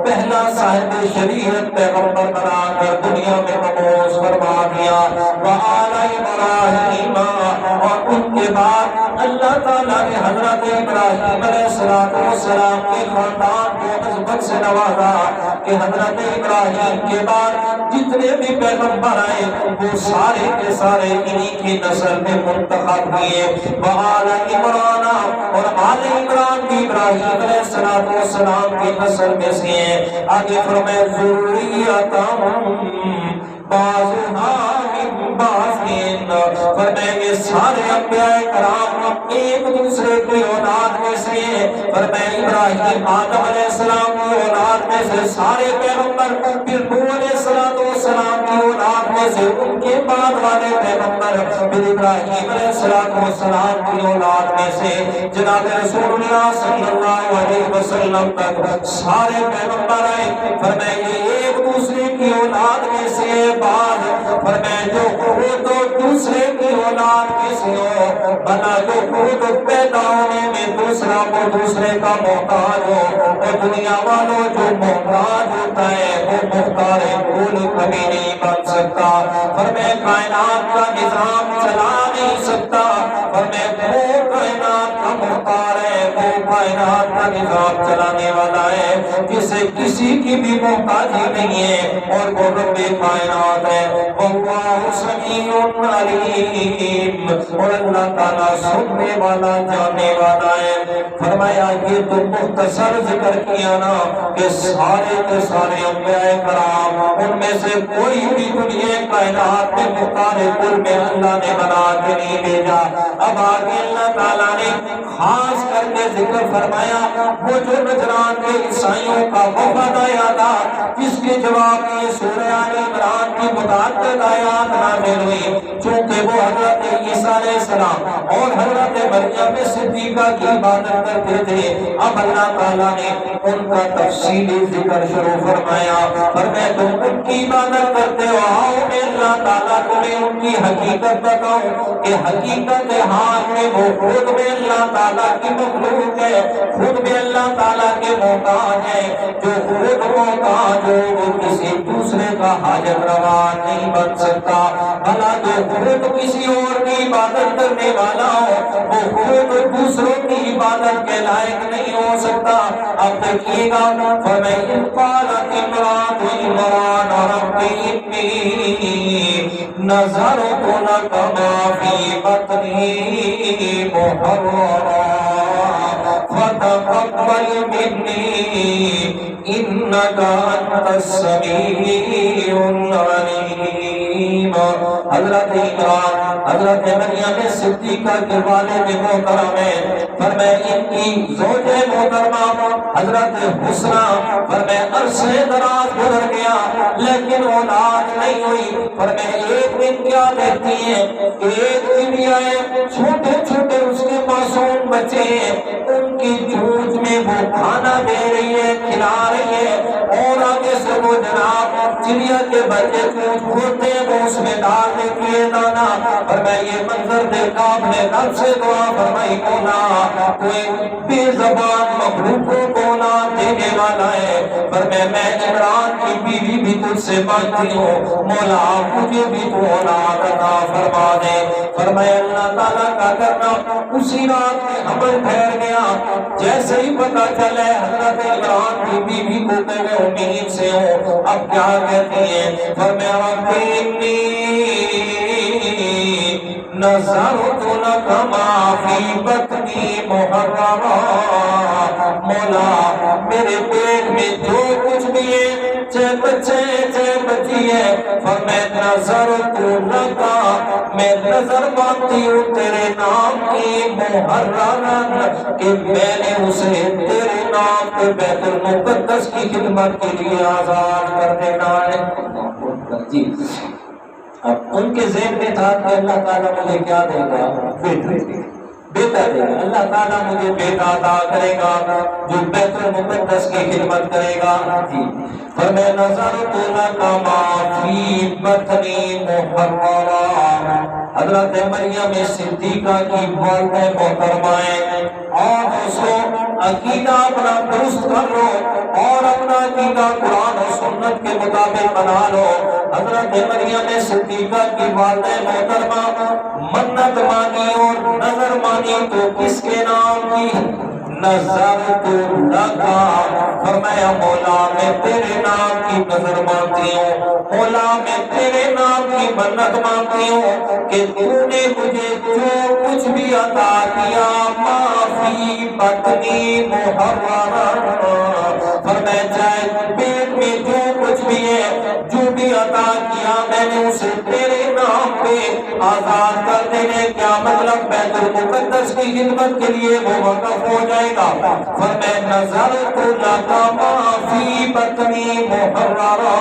پہلا صاحب شریعت پیغمبر بنا کر دنیا میں مبعوث فرما دیا۔ وآل ابراہیم، اور ان کے بعد اللہ تعالیٰ نے حضرت ابراہیم علیہ السلام کے خاندان کو محبت سے نوازا کہ حضرت ابراہیم کے بعد جتنے بھی پیغمبر آئے وہ سارے کے سارے انہی کی نسل میں منتخب ہوئے. وآل عمران، اور آل عمران بھی ابراہیم علیہ السلام کی نسل میں سے ہیں. آگے فرمائے ذریۃ بعضها من بعض، فرمائے یہ سارے انبیاء کرام ایک دوسرے کی اولاد میں سے ہیں. فرمائے ابراہیم آدم علیہ السلام کی اولاد میں سے سارے پیغمبر، پھر نوح علیہ السلام کی اولاد میں سے ان کے بعد والے پیغمبر، پھر ابراہیم علیہ السلام کی اولاد میں سے جناب رسول اللہ صلی اللہ علیہ وسلم تک سارے پیغمبر آئے. فرمائے یہ ایک دوسرے کی اولاد میں سے بعد، فرمائے جو خود دوسرے کی اولاد میں سے ہو، بنا جو خود پیدا ہونے میں دوسرا کو دوسرے کا محتاج ہو. اور دنیا والوں جو محتاج ہوتا ہے وہ مختار کل کبھی نہیں بن سکتا. فرمائے کائنات کا نظام چلا نہیں سکتا. فرمائے وہ کائنات کا محتار ہے، وہ کائنات کا نظام چلانے والا ہے جسے کسی کی بھی محتاجی نہیں ہے، اور وہ رب کائنات ہے. واللہ سمیع علیم، اور اللہ تعالیٰ سننے والا جاننے والا ہے. فرمایا یہ تو مختصر ذکر کیا نا کہ سارے کے سارے انبیاء کرام ان میں سے کوئی بھی دنیا کائنات میں مختار کل میں اللہ نے بنا کے نہیں بھیجا. اب آگے اللہ تعالیٰ نے خاص کر کے ذکر فرمایا وہ جو نجران کے عیسائیوں کا وفد آیا تھا، جس کے جواب میں سورہ آل عمران کی متعدد آیات نازل ہوئی. چونکہ وہ حضرت عیسیٰ علیہ السلام اور حضرت مریم صدیقہ کی عبادت کرتے تھے، اب اللہ تعالیٰ نے ان کا تفصیلی ذکر شروع فرمایا. فرمایا تم ان کی عبادت کرتے ہو، آؤ میں اللہ تعالیٰ تمہیں ان کی حقیقت بتاؤں کہ حقیقت حال میں وہ خود میں اللہ تعالیٰ کی مخلوق ہے، خود میں اللہ تعالیٰ کے محتاج ہے. جو خود محتاج ہو وہ کسی دوسرے کا حاجت روا نہیں بن سکتا. بھلا جو خود کسی اور کی عبادت کرنے والا ہو وہ خود دوسروں کی عبادت کے لائق نہیں ہو سکتا. اب دیکھیے گا فَمَنْ قَالَتِ امْرَأَتُ عِمْرَانَ رَبِّ إِنِّي نَذَرْتُ لَكَ مَا فِي بَطْنِي مُحَرَّرًا فَتَقَبَّلْ مِنِّي إِنَّكَ أَنْتَ السَّمِيعُ الْعَلِيمُ. حضرت عمران حضرت مریم صدیقہ کے والد محترم ہیں. فرمائے ان کی زوج محترمہ حضرت حسنہ فرمائے عرصے دراز گزر گیا لیکن اولاد نہیں ہوئی. فرمائے ایک دن کیا دیکھتی ہیں، ایک دن آئے چھوٹے چھوٹے اس کے معصوم بچے ہیں، ان کی جھوٹ میں وہ کھانا دے رہی ہے، کھلا رہی ہے، اور آگے سے وہ جناب چڑیا کے بچے کھولتے ہیں وہ اس میں ڈال دیتی ہے دانا. فرمائے یہ منظر دیکھا اپنے رب سے دعا فرمائی مولا کوئی بے زبان مخلوقوں کو اولاد دینے والا ہے. فرمائے میں عمران کی بیوی بھی تجھ سے مانگتی ہوں، مولا مجھے بھی تو اولاد عطا فرما دے. فرمائے اللہ تعالیٰ کا کرنا اسی رات میں حمل ٹھہر گیا. جیسے ہی پتہ چلے حضرت عمران کی بیوی کو کہ میں امید سے ہوں، اب کیا کہتی ہے؟ فرمایا رب انی نذرت لک ما فی بطنی محررا. مولا میرے پیٹ میں جو کچھ بھی ہے، چاہے بچے چاہے بچی ہے، فرمایا نذرت لک میں نظر مانتی ہوں تیرے نام کی محررا کہ میں نے اسے تیرے نام کے بیت المقدس کی خدمت کے لیے آزاد کر دینا ہے. جی اب ان کے ذہن میں تھا کہ اللہ تعالیٰ مجھے کیا دے گا؟ بیٹا دے گا. اللہ تعالیٰ مجھے بیٹا عطا کرے گا جو بیت المقدس کی خدمت کرے گا. جی فرمایا نذرت لک ما فی بطنی محررا. حضرت مریم صدیقہ کی والدہ محترمہ ہیں، اور دوستو عقیدہ اپنا درست کر لو اور اپنا عقیدہ قرآن و سنت کے مطابق بنا لو. حضرت مریم صدیقہ کی والدہ محترمہ منت مانی اور نظر مانی تو کس کے نام کی؟ نظرت لکا، فرمایا مولا میں تیرے نام کی نظر مانتی ہوں، مولا میں تیرے نام کی منت مانتی ہوں کہ تو نے مجھے جو کچھ بھی عطا کیا معافی بطنی محررہ، فرمایا چاہے پیٹ میں جو کچھ بھی ہے، جو بھی عطا کیا میں نے اسے تیرے نام پہ آزاد کر دینے، کیا مطلب بیت المقدس کی خدمت کے لیے وہ وقف ہو جائے گا۔ فرمایا نظرت لکا ما فی بطنی محررہ،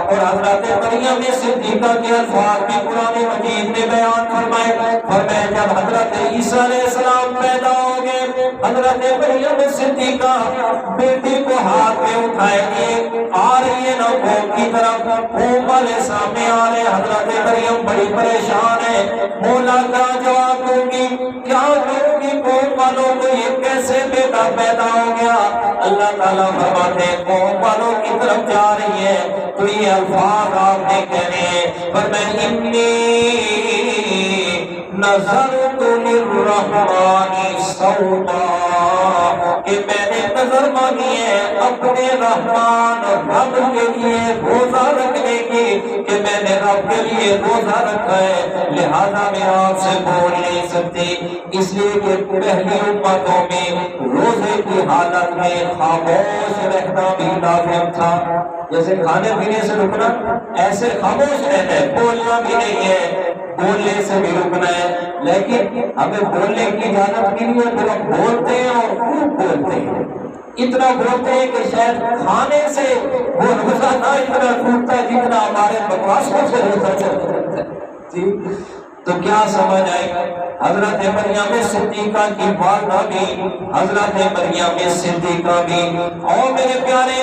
اور حضرت مریم صدیقہ کے الفاظ بھی قرآن مجید نے بیان فرمائے۔ فرمایا جب حضرت عیسیٰ علیہ السلام پیدا ہو گئے، حضرت مریم صدیقہ بیٹی کو ہاتھ میں اٹھائے گی، آ رہی ہے نا قوم کی طرف، قوم والے سامنے آ رہے، حضرت مریم بڑی پریشان ہے، مولا کا جواب دوں گی، کیا کروں گی قوم والوں کو، یہ کیسے بیٹا پیدا ہو گیا؟ اللہ تعالیٰ فرماتے ہیں قوم والوں کی طرف جا رہی ہے تو یہ الفاظ آپ نے کہنے ہیں، فرمایا انی نظرت للرحمن صوما، کہ میں نے نظر مانی ہے اپنے رحمان رب کے لیے روزہ رکھنے کی، کہ میں نے رب کے لیے روزہ رکھا ہے، لہذا میں آپ سے بول نہیں سکتی، اس لیے کہ پہلی امتوں میں روزے کی حالت میں خاموش رہنا بھی لازم تھا، جیسے کھانے پینے سے رکنا ایسے خاموش رہنا ہے، بولنا بھی نہیں ہے، بولنے سے بھی رکنا ہے، لیکن ہمیں بولنے کی اجازت نہیں ہے تو ہم بولتے ہیں اور خوب بولتے ہیں، اتنا بولتے ہیں کہ شاید کھانے سے وہ روزہ نہ اتنا ٹوٹتا ہے جتنا ہمارے بکواسوں سے روزہ چلتا ہے۔ جی تو کیا سمجھ آئے؟ حضرت مریم صدیقہ کی والدہ بھی، حضرت مریم صدیقہ بھی، اور میرے پیارے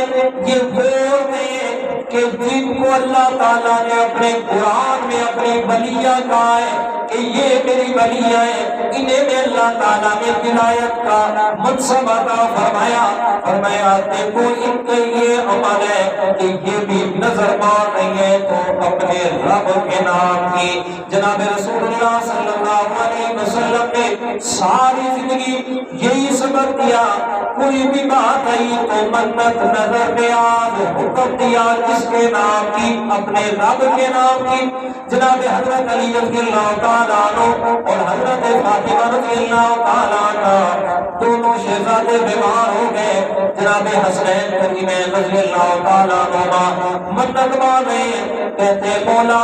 یہ بولتے ہیں کہ جن کو اللہ تعالیٰ نے اپنے قرآن میں اپنی ولیہ کہا ہے کہ یہ میری ولیہ ہے، انہیں میں اللہ تعالیٰ نے ولایت کا منصب عطا فرمایا، فرمایا دیکھو ان کا یہ عمل ہے کہ یہ بھی نظر مان رہی ہے تو اپنے رب کے نام کی۔ جناب رسول اللہ صلی اللہ علیہ وسلم نے ساری زندگی یہی سبق دیا، کوئی بھی بات آئی تو منت نظر نیاز حکم دیا کس کے نام کی؟ اپنے رب کے نام کی۔ جناب حضرت علی رضی اللہ تعالیٰ عنہ اور حضرت فاطمہ رضی اللہ تعالیٰ عنہ دونوں شہزادے بیمار ہو گئے، جناب حسنین کریمین رضی اللہ تعالیٰ عنہ منت مان رہے، کہتے مولا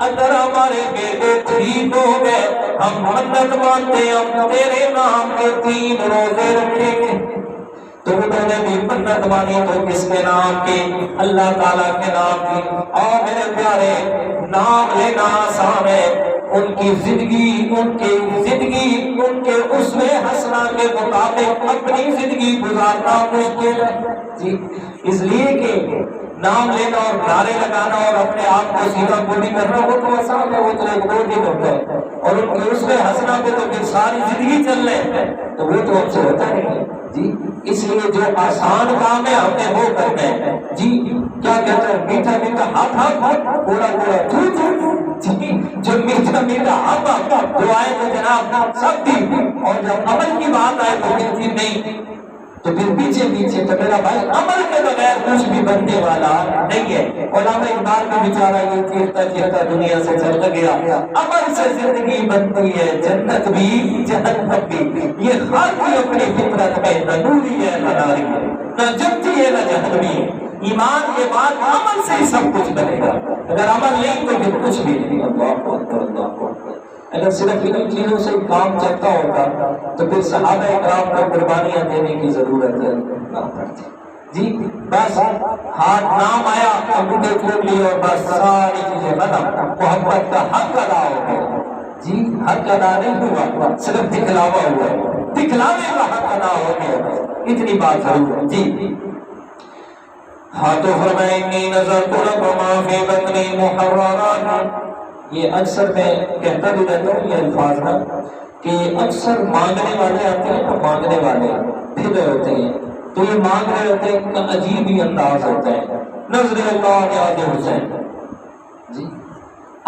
اگر ہمارے بیٹے ٹھیک ہو گئے ہم منت مانتے ہم تیرے نام کے 3 روزے رکھیں گے۔ تو انہوں نے بھی منت مانی تو کس کے نام کی؟ اللہ تعالیٰ کے نام کی۔ اور میرے پیارے نام لینا آسان ہے، ان کی زندگی ان کے اسوے حسنہ کے مطابق اپنی زندگی گزارنا مشکل ہے جی، اس لیے کہ نام لینا اور نعرے لگانا اور اپنے آپ کو سیدھا گولی کرنا وہ تو آسان ہے، وہ تو ایک 2 دن ہوتا ہے، اور ان کے اسوے حسنہ پہ تو پھر ساری زندگی چل رہے ہیں تو وہ تو ہم سے ہوتا نہیں ہے جی۔ اس لیے جو آسان کام ہے ہم نے وہ کرنا ہے جی۔ کیا کہتے ہیں؟ میٹھا میٹھا ہاتھ گوڑا گوڑا جی، جو میٹھا میٹھا ہاتھ دعائیں تو جناب سب دی، اور جب عمل کی بات آئے تو پھر نہیں، تو پھر پیچھے تو میرا بھائی عمل کے بغیر کچھ بھی بننے والا نہیں ہے۔ علامہ اقبال کا بیچارہ یہ چیرتا دنیا سے چل گیا، عمل سے زندگی بنتی ہے جنت بھی جہنم بھی، یہ خاکی اپنی فطرت میں نہ نوری ہے نہ ناری ہے، نہ جنتی ہے نہ جہنمی ہے۔ ایمان کے بعد عمل سے ہی سب کچھ بنے گا، اگر عمل نہیں تو پھر کچھ بھی نہیں۔ اللہ اکبر اللہ اکبر۔ اگر صرف ان چیزوں سے کام چلتا ہوتا تو پھر صحابہ کرام کو قربانیاں دینے کی ضرورت نہ پڑتی جی۔ بس ہاتھ نام آیا، انگوٹھے کھول لیے اور بس ساری چیزیں ختم، محبت کا حق ادا ہو گیا جی۔ حق ادا نہیں ہوا، صرف دکھلاوا ہوا، دکھلاوے کا حق ادا ہو گیا، اتنی بات ضرور ہے جی۔ ہاں تو فرمائے انی نظرت لکم ما فی بطنی محررا، یہ اکثر میں کہتا بھی رہتا ہوں یہ الفاظ نا کہ اکثر مانگنے والے آتے ہیں تو مانگنے والے پھر رہے ہوتے ہیں، تو یہ مانگ رہے ہوتے ہیں، ان کا عجیب ہی انداز ہوتا ہے، نظر اللہ نیاز حسین جی۔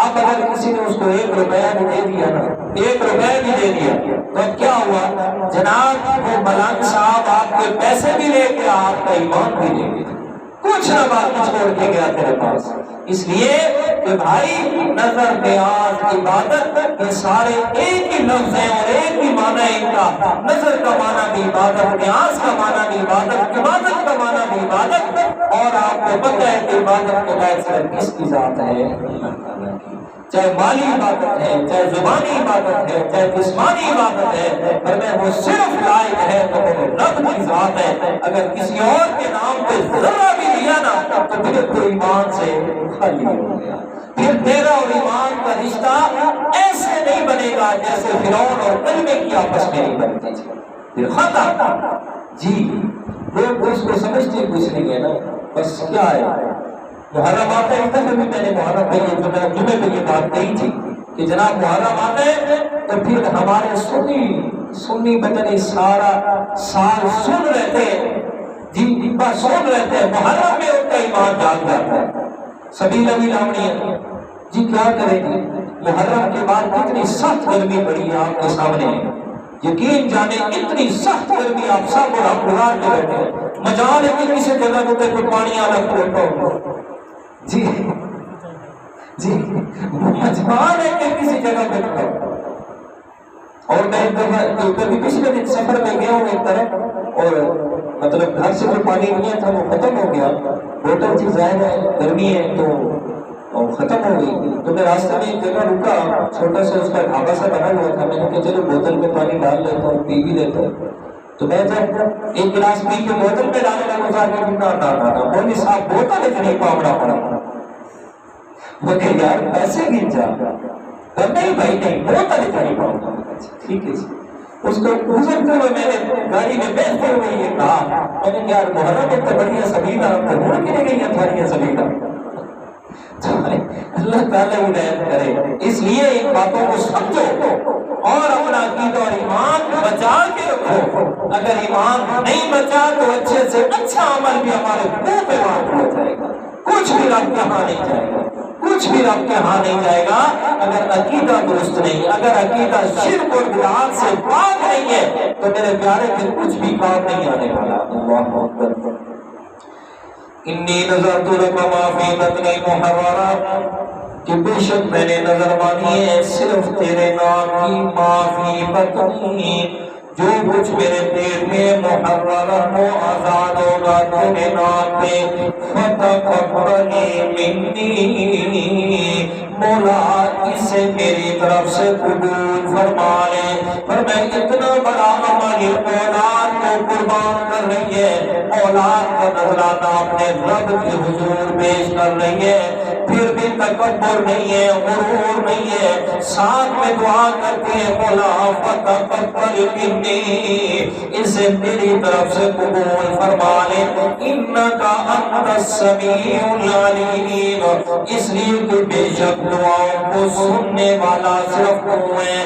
اب اگر کسی نے اس کو 1 روپیہ بھی دے دیا نا، 1 روپیہ بھی دے دیا تو اب کیا ہوا جناب، وہ ملنگ صاحب آپ کے پیسے بھی لے کے آپ کا ایمان بھی لے گئے، کچھ نہ باقی چھوڑ کے گیا تیرے پاس۔ اس لیے کہ بھائی نظر، نیاز، عبادت یہ سارے ایک ہی لفظ ہیں اور ایک ہی معنی ہے ان کا۔ نظر کا معنی بھی عبادت، نیاز کا معنی بھی عبادت، عبادت کا معنی بھی عبادت، اور آپ کو پتہ ہے کہ عبادت کے بعد صرف کس کی ذات ہے؟ اللہ تعالیٰ کی۔ چاہے مالی عبادت ہے، چاہے زبانی عبادت ہے، چاہے جسمانی عبادت ہے، پر میں وہ صرف لائق ہے تو میرے رب کی ذات ہے۔ اگر کسی اور کے نام پہ ذرہ بھی دیا نا تو پھر تو ایمان سے خالی ہو گیا، پھر تیرا اور ایمان کا رشتہ ایسے نہیں بنے گا جیسے فرعون اور کلمے کی آپس میں نہیں بنتی تھی، پھر ختم۔ جی لوگ اس کو سمجھتے کچھ نہیں ہے نا، بس کیا ہے محرم آتا ہے۔ اس دفعہ بھی میں نے محرم پہ جمعے پہ یہ بات کہی تھی کہ جناب محرم آتا ہے تو پھر ہمارے سنی بچے سارا سال سن رہتے ہیں، جی بس سن رہتے ہیں، محرم میں ان کا ایمان جاگ جاتا ہے۔ سبھی نبی لامنی ہے جی، کیا کریں گے؟ محرم کے بعد کتنی سخت گرمی پڑی ہے آپ کے سامنے، یقین جانے اتنی سخت گرمی، آپ سب اور ہم گزار کے بیٹھے ہیں، مجال ہے کہ کسی جگہ ہوتے کوئی پانی الگ ہوتا ہو، جی جی مجال ہے کہ کسی جگہ بیٹھا ہو۔ اور میں ایک دفعہ کبھی پچھلے دن سفر میں گیا ہوں ایک طرف، اور مطلب گھر سے جو پانی لیا تھا وہ ختم ہو گیا، بوتل تھی ظاہر ہے گرمی ہے تو ختم ہو گئی، تو میں راستے میں ایک جگہ رکا، چھوٹا سا اس کا ڈھابا سا بنا ہوا تھا، میں نے کہا چلو بوتل میں پانی ڈال لیتا ہوں، پی بھی لیتا ہوں۔ تو میں جب ایک گلاس پی کے بوتل میں ڈالنے لگا جا کے مولوی صاحب بوتل اتنی پاوڑا پڑا، وہ کہ یار پیسے گر جا، نہیں بھائی نہیں، بوتل اتنی پاوڑا، ٹھیک ہے جی۔ اس کو گزرتے ہوئے میں نے گاڑی میں بیٹھتے ہوئے یہ کہا، میں نے یار محرم اتنے بڑھیا سبیلا گھوڑ کے لے گئی ہے تھوڑی سبیلا۔ اللہ تعالیٰ ہدایت کرے، اس لیے ان باتوں کو سمجھو اور اپنا عقیدہ اور ایمان بچا کے رکھو۔ اگر ایمان نہیں بچا تو اچھے سے اچھا عمل بھی ہمارے منہ پہ معاف ہو جائے گا، کچھ بھی رب کے ہاں نہیں جائے گا، کچھ بھی رب کے ہاں نہیں جائے گا اگر عقیدہ درست نہیں، اگر عقیدہ شرک اور بدعات سے پاک نہیں ہے تو میرے پیارے پھر کچھ بھی کام نہیں آنے والا۔ اللہ اکبر۔ انی نذرت لک ما فی بطنی محررا، کہ بے شک میں نے نظر مانی ہے صرف تیرے نام کی، ما فی بطنی جو کچھ میرے پیٹ میں محررا و آزاد ہوگا تیرے نام پہ، فتقبلنی منی، مولا اسے میری طرف سے قبول فرما لے۔ پر میں اتنا بڑا عمل اولاد کو قربان کر رہی ہے، اولاد کا نذرانہ اپنے رب کے حضور پیش کر رہی ہے، پھر بھی تکبر نہیں ہے، غرور نہیں ہے، ساتھ میں دعا کرتے ہیں مولا فتقبل منی، اسے میری طرف سے قبول فرما لے، انکا انت السمیع العلیم، اس لیے کہ بے شک دعاؤں کو سننے والا صرف تو ہے،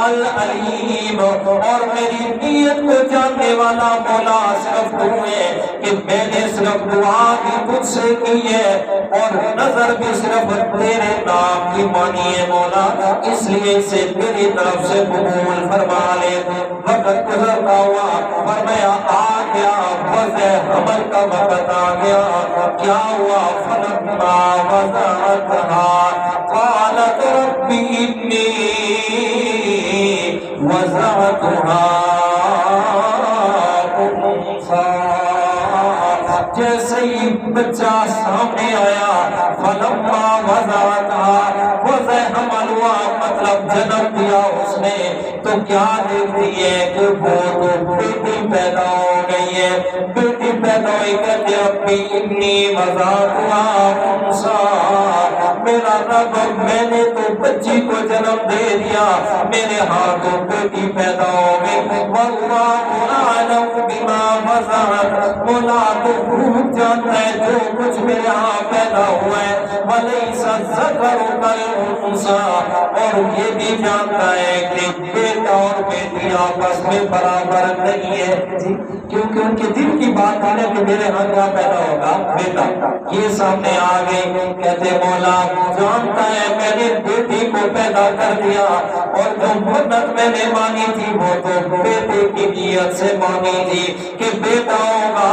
العلیم، اور میری نیت کو جاننے والا مولا صرف تو ہے کہ میں نے صرف دعا بھی تجھ سے کی ہے اور نظر بھی صرف تیرے نام کی مانی ہے مولا، اس لیے اسے میری طرف سے قبول فرما لے۔ وقت گزرتا ہوا فرمایا آ گیا وضع حمل کا وقت آ گیا، کیا ہوا؟ فلما وضعتها قالت رب انی وضعتها جیسے ہی بچہ سامنے آیا، فلما وضعتها وضع حمل ہوا مطلب جنم دیا اس نے، تو کیا دیکھتی ہے کہ وہ تو بیٹی پیدا ہو گئی ہے، بیٹی پیدا ہوئی کہتے ربی انی وضعتها انثی، میرا رب میں نے تو بچی کو جنم دے دیا، میرے ہاتھوں بیٹی پیدا ہو گئی، واللہ اعلم بما وضعت، مولا تو خوب جانتا ہے جو کچھ میرے ہاں پیدا ہوا ہے، ولیس الذکر کالانثی، اور یہ بھی جانتا ہے کہ بیٹا اور بیٹی آپس میں برابر نہیں ہے جی، کیونکہ ان کے دل کی بات ہے کہ میرے ہاں کیا پیدا ہوگا؟ بیٹا۔ یہ سامنے آ گئی، کہتے مولا جانتا ہے میں نے بیٹی کو پیدا کر دیا، اور جو منت میں نے مانی تھی وہ تو بیٹے کی نیت سے مانی تھی کہ بیٹا ہوگا،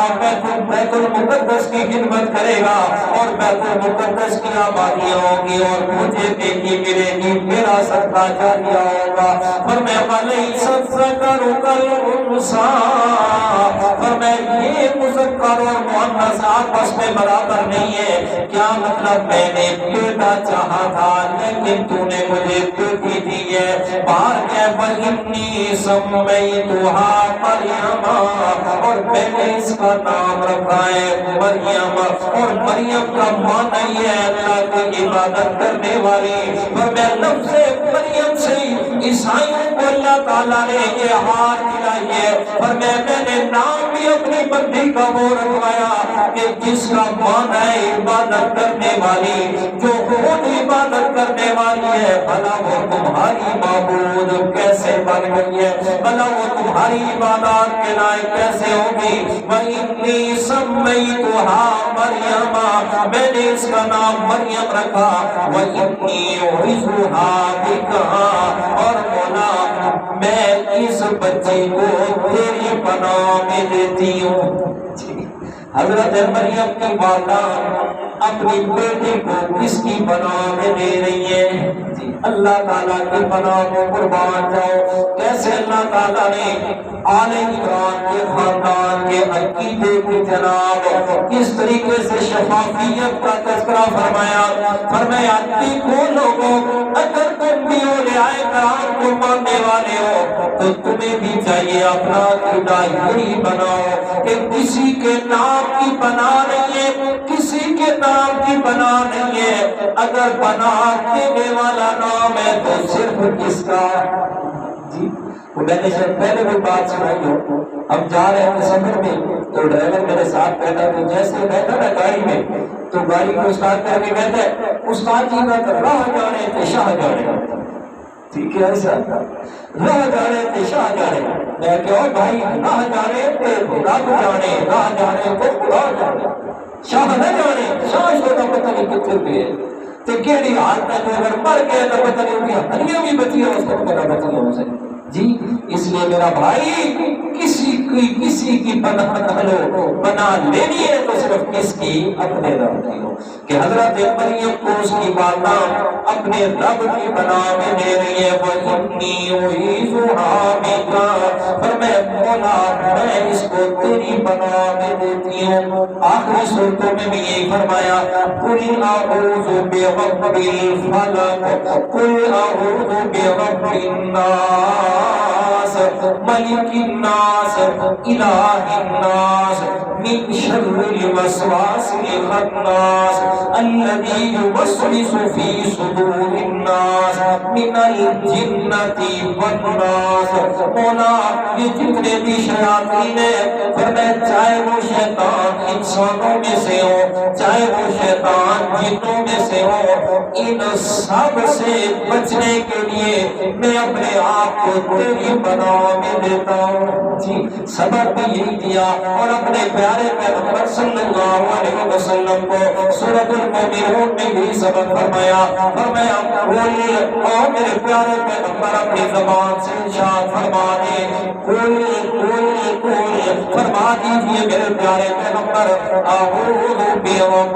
بیت المقدس کی خدمت کرے گا اور بیت المقدس کی آبادیاں ہوگی اور مجھے بیٹی ملے گی، میرا صدقہ جاریہ ہوگا۔ فرمایا وَلَيْسَ الذَّكَرُ كَالْأُنثىٰ، فرمایا یہ مذکر اور مؤنث آپس میں برابر نہیں ہے۔ کیا مطلب؟ میں نے بیٹا چاہا تھا لیکن تو نے مجھے بیٹی دی ہے۔ باہر کیا وَإِنِّي سَمَّيْتُهَا مَرْيَمَ، اور میں نے اس کا نام رکھا ہے مریم، اور مریم کا معنی ہے اللہ کی عبادت کرنے والی۔ اور میں لفظ مریم سے عیسائیوں کو اللہ تعالیٰ نے یہ ہاتھ دلائی ہے، اور میں نے نام بھی اپنی بندی کا وہ رکھوایا کہ جس کا معنی ہے عبادت کرنے والی، جو خود عبادت کرنے والی ہے، بھلا وہ تمہاری معبود کیسے بن گئی ہے، بھلا وہ تمہاری عبادات کے لائق کیسے ہوگی۔ وَإِنِّي سَمَّيْتُهَا مَرْيَمَ، میں نے اس کا نام مریم رکھا۔ وَإِنِّي أُعِيذُهَا بِكَ، اور مولا میں اس بچے کو تیری پناہ میں دیتی ہوں۔ حضرت مریم کی والدہ اپنی بیٹی کو کس کی پناہ میں دے رہی ہے؟ اللہ تعالیٰ کی پناہ میں قربان جاؤ۔ کیسے اللہ تعالیٰ نے آل عمران کے خاندان کے عقیدے کی جناب کس طریقے سے شفافیت کا تذکرہ فرمایا۔ فرمایا دیکھو لوگوں، اگر تم بھی اولیاء کرام کو ماننے والے ہو تو تمہیں بھی چاہیے اپنا عقیدہ یہی بناؤ کہ کسی کے نام کی پناہ نہیں ہے، کسی کے نام کی پناہ نہیں ہے۔ اگر پناہ دینے والا نام ہے تو صرف کس کا؟ جی وہ میں نے شاید پہلے بھی بات سنائی ہو، ہم جا رہے ہیں سفر میں تو ڈرائیور میرے ساتھ بیٹھا، تو جیسے بیٹھا نا گاڑی میں تو گاڑی کو اسٹارٹ کر کے کہتا ہے استاد جی کا راہ جانے تھے شاہ جانے، ٹھیک ہے ایسا راہ جانے تھے شاہ جانے، میں کہا بھائی راہ جانے تھے رب جانے، راہ جانے تو خدا جانے، شاہ نہ جانے، شاہ شوہ پتہ نہیں کتنے پہ ہے تو کیڑی حالت میں اگر مر گیا تو پتہ نہیں ہوگی ہنیاں بھی بچی ہیں، اس کو پتہ بچی ہیں اسے جی۔ اس لیے میرا بھائی کسی کی پناہ نہ لو، پناہ لینی ہے تو صرف کس کی؟ اپنے رب کی ہو، کہ حضرت مریم کو اس کی والدہ اپنے رب کی پناہ میں دے رہی ہے۔ وَإِنِّي أُعِيذُهَا بِكَ، فرمایا مولا میں اس کو تیری پناہ میں دیتی ہوں۔ آخری صورتوں میں بھی یہی فرمایا قُلْ أَعُوذُ بِرَبِّ الْفَلَقِ، قُلْ أَعُوذُ بِرَبِّ النَّاسِ، مَلِكِ النَّاسِ، إِلَٰهِ النَّاسِ، مِنْ شَرِّ الْوَسْوَاسِ الْخَنَّاسِ الَّذِي يُوَسْوِسُ فِي صُدُورِ النَّاسِ مِنَ الْجِنَّةِ وَالنَّاسِ۔ مولا یہ جتنے بھی شیاطین ہیں، فرمایا چاہے وہ شیطان انسانوں میں سے ہو، چاہے وہ شیطان جنوں میں سے ہو، ان سب سے بچنے کے لیے میں اپنے آپ کو تیری پناہ میں دیتا ہوں جی۔ سبب بھی یہی دیا اور اپنے پیارے پیغمبر صلی اللہ علیہ وسلم کو سورۃ المومنون میں بھی سبق فرمایا۔ فرمایا بولیے اور میرے پیارے پیغمبر اپنی زبان سے ارشاد فرما دے، فرما دیجئے میرے پیارے پیغمبر اعوذ بربک،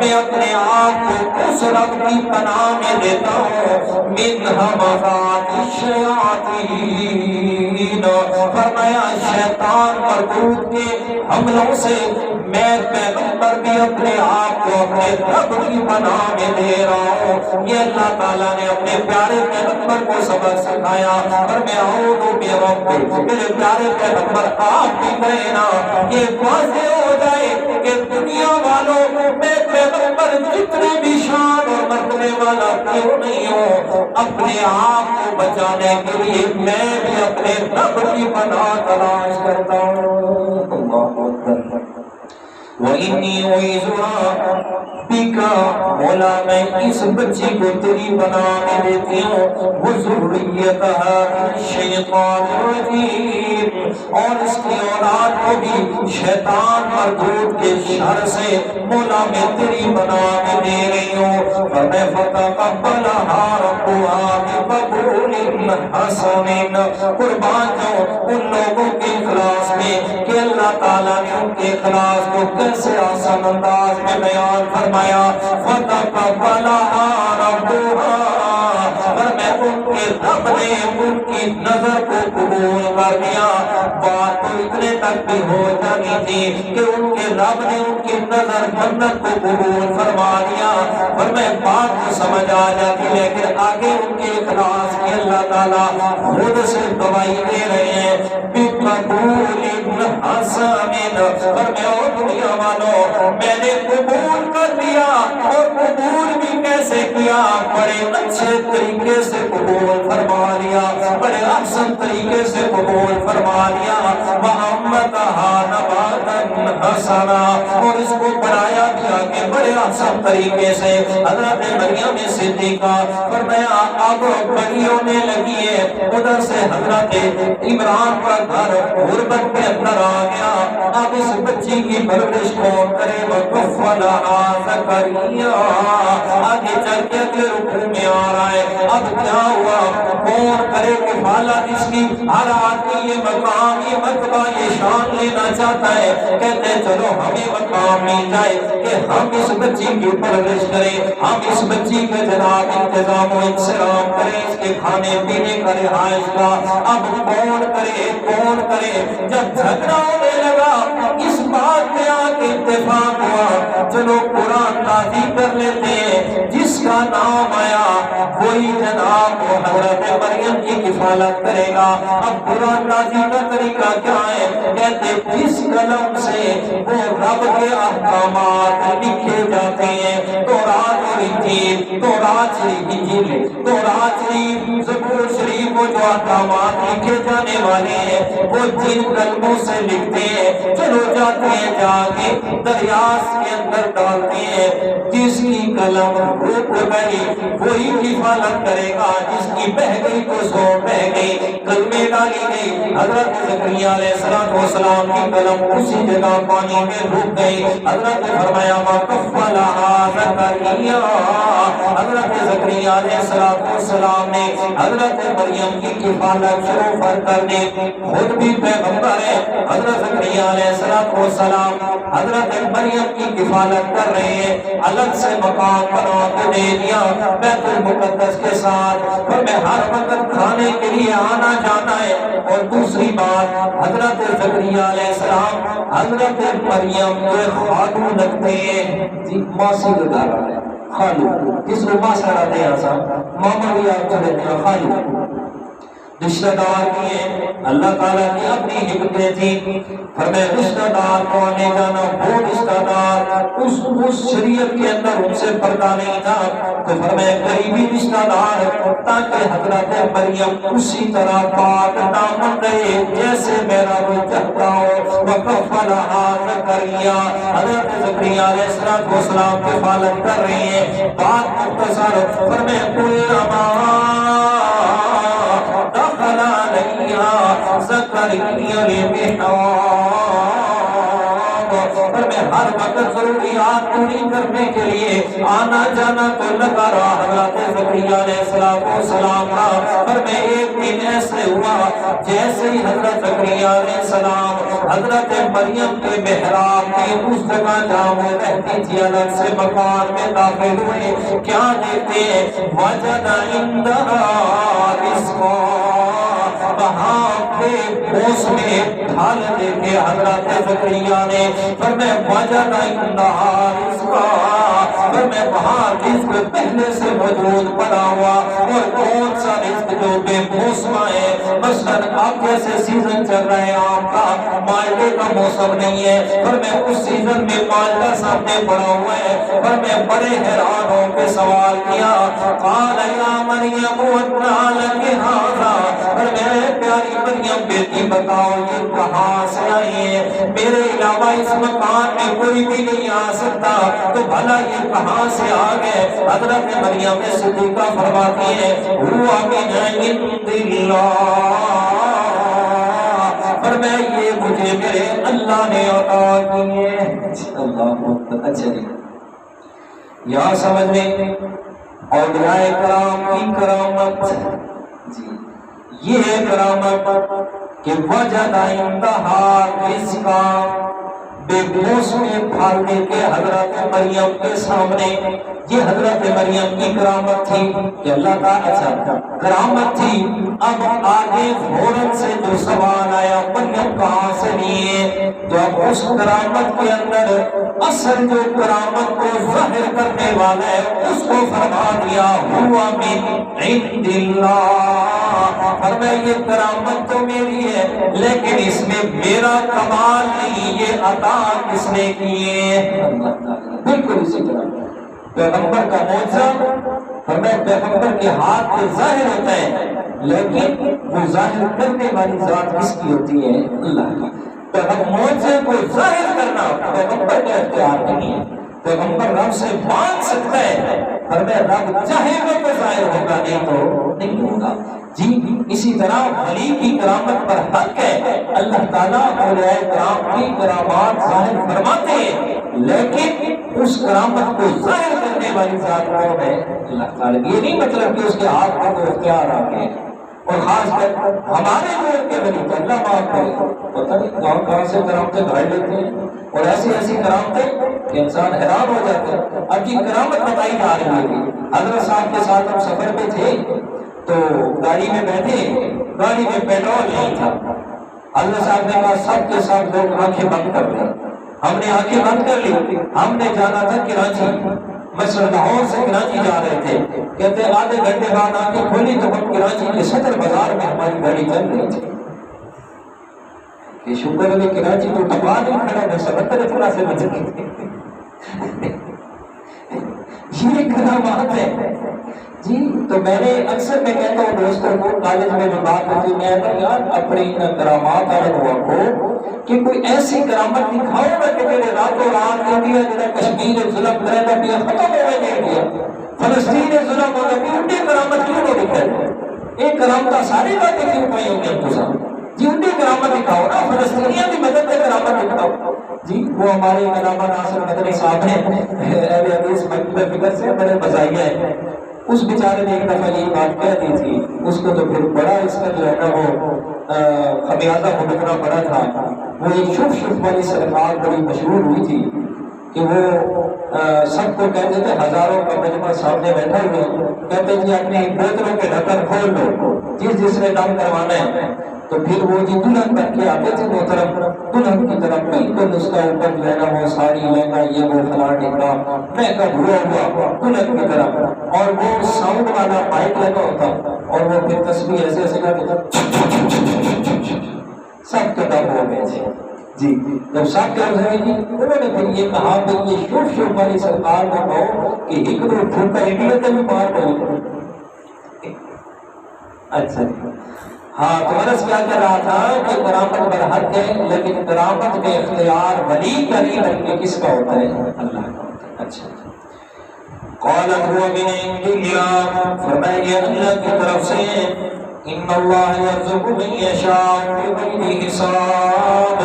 میں اپنے آپ کو اس رب کی پناہ میں دیتا ہوں من ہمزات الشیاطین، فرمایا شیطان مردود کے حملوں سے میں پیغمبر بھی اپنے آپ کو اپنے رب کی پناہ میں دے رہا ہوں۔ یہ اللہ تعالیٰ نے اپنے پیارے پیغمبر کو سبق سکھایا اور میں اعوذ بربک، میرے پیارے پیغمبر آپ بھی کہے نا یہ واضح ہو جائے کہ دنیا والوں میں پیغمبر جتنے بھی شان اور مرتبے والا کیوں نہیں ہو، اپنے آپ کو بچانے کے لیے میں بھی اپنے رب کی پناہ تلاش کرتا ہوں۔ اللہ اکبر۔ وَإِنِّي أُعِيذُهَا بِكَ، مولا میں اس بچی کو تیری پناہ میں دیتی ہوں، وَذُرِّيَّتَهَا مِنَ الشَّيْطَانِ الرَّجِيمِ، اور اس کی اولاد کو بھی شیطان مردود کے شر سے مولا میں تیری پناہ میں دے رہی ہوں۔ فَتَقَبَّلَهَا رَبُّهَا بِقَبُولٍ حَسَنٍ، قربان جو ان لوگوں کے اخلاص میں کہ اللہ تعالیٰ نے ان کے اخلاص کو کیسے آسان انداز میں بیان فرمایا۔ فَتَقَبَّلَهَا رَبُّهَا، پر میں ان کے رب نے ان کی نظر کو قبول کر لیا۔ بات تو اتنے تک بھی ہو جانی تھی کہ ان کے رب نے ان کی نظر منت کو قبول فرما لیا، پر میں بات تو سمجھ آ جاتی، لیکن آگے ان کے اخلاص کی اللہ تعالیٰ خود سے گواہی دے رہے ہیں۔ بِقَبُولٍ حَسَنٍ، پر میں اور دنیا والوں میں نے قبول کر لیا، اور قبول بھی کیسے کیا؟ بڑے اچھے طریقے سے قبول فرما لیا، بڑے احسن طریقے سے قبول فرما لیا۔ وَأَنبَتَهَا نَبَاتًا حَسَنًا، اور اس کو بڑھایا بھی آگے بڑے احسن طریقے سے۔ حضرت مریم صدیقہ فرمایا اب بڑی ہونے لگی ہے، ادھر سے حضرت عمران کا گھر غربت کے اندر آ گیا، اب اس بچی کی پرورش کون کرے؟ وَكَفَّلَهَا زَكَرِيَّا، آگے چل کے اگلے رکوع میں آ رہا ہے، اب کیا ہوا؟ کون کرے کفالت اس کی؟ ہر آدمی یہ مقام، یہ مرتبہ، یہ شان لینا چاہتا ہے، کہتے ہیں چلو ہمیں مقام مل جائے کہ ہم اس بچی کی پرورش کریں، ہم اس بچی کے جناب انتظام و انصرام کریں، اس کے کھانے پینے کا، رہائش کا۔ اب کون کرے کون کرے؟ جب جھگڑا ہونے لگا اس بات میں آ کے اتفاق ہوا چلو قرآن نازل کر لیتے ہیں، جس کا نام آیا وہی جناب وہ حضرت مریم کی کفالت کرے گا۔ اب قرآن نازل کا طریقہ کیا ہے؟ کہتے جس قلم سے وہ رب کے احکامات لکھے جاتے ہیں، تورات اور انجیل، تورات شریف، انجیل، تورات شریف، زبور شریف، وہ جو احکامات لکھے جانے والے ہیں وہ جن قلموں سے لکھتے ہیں، چلو جاتے ہیں جا کے دریاس کے اندر ڈالتے ہیں، جس کی قلم روک گئی وہی کفالت کرے گا، جس کی بہ گئی تو سو بہ گئی، قلمیں ڈالی گئی، حضرت زکریا علیہ السلام کی قلم اسی جگہ پانی میں رک گئی، حضرت نے فرمایا وَكَفَّلَهَا زَكَرِيَّا، حضرت زکریا علیہ السلام نے حضرت مریم کی کفالت شروع کر دی، خود بھی پیغمبر ہے، حضرت زکریا علیہ السلام حضرت مریم کی کفالت کر رہے ہیں، الگ سے مقام بنا کے دے دیا بیت المقدس کے ساتھ، اور میں ہر وقت کھانے کے لیے آنا جانا ہے۔ اور دوسری بات حضرت زکریا علیہ السلام حضرت مریم کے خالو لگتے ہیں، ماسی لگا رہا ہے، خالو جس کو ماں سڑاتے ہیں، آسان ماما بھی آپ چلے ہیں، خالو رشتہ دار بھی ہیں، اللہ تعالیٰ کی اپنی حکمتیں تھیں، فرمائے رشتہ دار کو آنے جانا، وہ رشتہ دار اس شریعت کے اندر ان سے پردہ نہیں تھا، تو فرمائے قریبی رشتہ دار، تاکہ حضرت مریم اسی طرح پاک دامن رہے جیسے میرا روح چاہتا ہو۔ وَكَفَّلَهَا زَكَرِيَّا، حضرت زکریا علیہ السلام کفالت کر رہے ہیں، بات مختصر، فرمائے كُلَّمَا دخل علیہا زکریا المحراب، پر میں ہر وقت ضروریات پوری کرنے کے لیے آنا جانا تو لگا رہا حضرت زکریا علیہ السلام کا، پر میں ایک دن ایسے ہوا جیسے ہی حضرت زکریا علیہ السلام حضرت مریم کے محراب کی اس جگہ جہاں وہ رہتی تھی الگ سے مکان میں داخل ہوئے، کیا دیکھتے ہیں؟ وجد عندها رزقا، وہاں پہ موسم پھل دیکھے حضرت زکریا نے، پر میں وجد عندها رزقا، پر میں وہاں رزق پہلے سے موجود پڑا ہوا، اور کون سا رزق جو بے موسم ہے، مثلا اب جیسے سیزن چل رہا ہے آم کا، مالدے کا موسم نہیں ہے، پر میں اس سیزن میں مالدہ سامنے پڑا ہوا ہے، پر میں بڑے حیران ہو کے سوال کیا، قال یا مریم وَأَنَّىٰ لَكِ هَٰذَا، پر میرے پیاری مریم بیٹی بتاؤ یہ کہاں سے آئی ہے؟ میرے علاوہ اس مکان میں کوئی بھی نہیں آ سکتا، تو بھلا یہ کہاں سے آ گئے؟ حضرت مریم صدیقہ فرماتی ہے ہوا من عند اللہ، اور میں یہ مجھے میرے اللہ نے عطا کیے۔ اللہ اکبر۔ اچھا جی یہاں سمجھ لیں اولیاء کرام کی کرامت، جی یہ ہے کرامت کہ وجد عندہا رزقا، بے موسمی پھل دے کے حضرت مریم کے سامنے، یہ حضرت مریم کی کرامت تھی کہ اللہ کا اچھا کرامت تھی۔ اب آگے فوراً سے جو سوال آیا مریم کہاں سے لیے، تو اب اس کرامت کے اندر اصل جو کرامت کو ظاہر کرنے والا ہے اس کو فرما دیا ہوا من عند اللہ، فرمایا یہ کرامت تو میری ہے لیکن اس میں میرا کمال نہیں، یہ عطا کس نے کیے؟ بالکل اسی طرح پیغمبر کا معجزہ فرمایا پیغمبر کے ہاتھ میں ظاہر ہوتا ہے لیکن وہ ظاہر کرنے والی ذات کس کی ہوتی ہے؟ اللہ کی۔ معجزے کو ظاہر کرنا پیغمبر کا اختیار نہیں ہے، پیغمبر رب سے مانگ سکتا ہے، فرمایا رب چاہے گا تو ظاہر ہوگا نہیں تو نہیں ہوگا۔ جی اسی طرح ولی کی کرامت پر حق ہے، اللہ تعالیٰ اولیاء کرام کی کرامات ظاہر فرماتے ہیں لیکن اس کرامت کو ظاہر کرنے والی ذات کون ہے؟ اللہ تعالیٰ۔ یہ نہیں مطلب کہ اس کے ہاتھ میں کوئی اختیار آ گئے، اور خاص کر ہمارے دور کے ولی تو اللہ معاف کرے پتہ نہیں کہاں سے کرامتیں بھائی لیتے ہیں، اور ایسی ایسی کرامتیں کہ انسان حیران ہو جاتا ہے۔ اب یہ کرامت بتائی جا رہی ہے، حضرت صاحب کے ساتھ ہم سفر میں تھے تو گاڑی میں بیٹھے، گاڑی میں پیٹرول نہیں تھا، حضرت صاحب نے کہا سب کے ساتھ لوگ آنکھیں بند کر لیں، ہم نے آنکھیں بند کر لی، ہم نے جانا تھا کراچی، مثلا لاہور سے کراچی جا رہے تھے، کہتے آدھے گھنٹے بعد آنکھیں کھولی تو ہم کراچی کے صدر بازار میں ہماری گاڑی چل رہی تھی کہ شکر ہے کراچی تو ٹپا نہیں کھڑا میں سمندر اتنا سے بچ گئے۔ یہ کرامات ہے جی۔ تو میں نے اکثر میں کہتا ہوں دوستوں کو، کالج میں جو بات ہوتی ہے میں کہتا یار اپنی کرامات والے ہوا کو کہ کوئی ایسی کرامت دکھاؤ نا کہ میرے راتوں رات انڈیا جڑا کشمیر ظلم کرے گا پیا ختم ہو گئے انڈیا، فلسطین ظلم ہوگا پھر ان کی کرامت کیوں نہیں دکھائے؟ ایک کرامت ساری باتیں کیوں پائی ہوں گے تو سب جی ان کی کرامت دکھاؤ نا، فلسطینیوں کی مدد سے کرامت دکھاؤ جی۔ وہ ہمارے علامہ ناصر مدنی صاحب ہیں اہل حدیث مکتب فکر سے بڑے مزاحیہ ہیں، اس بیچارے نے ایک دفعہ یہ بات کہہ دی تھی، اس کو تو پھر بڑا اس کا جو ہے نا وہ خمیازہ بھگتنا پڑا تھا۔ وہ ایک شف والی سرکار بڑی مشہور ہوئی تھی کہ وہ سب کو کہتے تھے، ہزاروں کا مجمع سامنے بیٹھا ہوئے کہتے جی اپنی بوتلوں کے ڈھکن کھول لو جس نے دم کروانا ہے، تو پھر وہ جو دلہن بن کے آتے تھے محترم، دلہن کی طرف بالکل اس کا اوپر جو ہے نا وہ ساری لہنگا یہ وہ فلاں ڈھنگا میک اپ ہوا دلہن کی طرف، اور وہ ساؤنڈ والا مائک لگا ہوتا اور وہ پھر تصویر ایسے ایسے کرتے سب کے دم ہو گئے تھے جی۔ جب سب کیا ہوئے جی انہوں نے پھر یہ کہا کہ یہ شوف والی سرکار کو کہو کہ ایک دو ٹھوکا انڈیا کا بھی مار کرو۔ اچھا ہاں تو عرض کیا کر رہا تھا کہ کرامت برحق ہے لیکن کرامت میں اختیار ولی کا نہیں بلکہ کس کا ہوتا ہے؟ اللہ کا ہوتا ہے۔ اچھا قال هو من عند الله، فرمایا اللہ کی طرف سے، ان اللہ یرزق من یشاء بغیر حساب،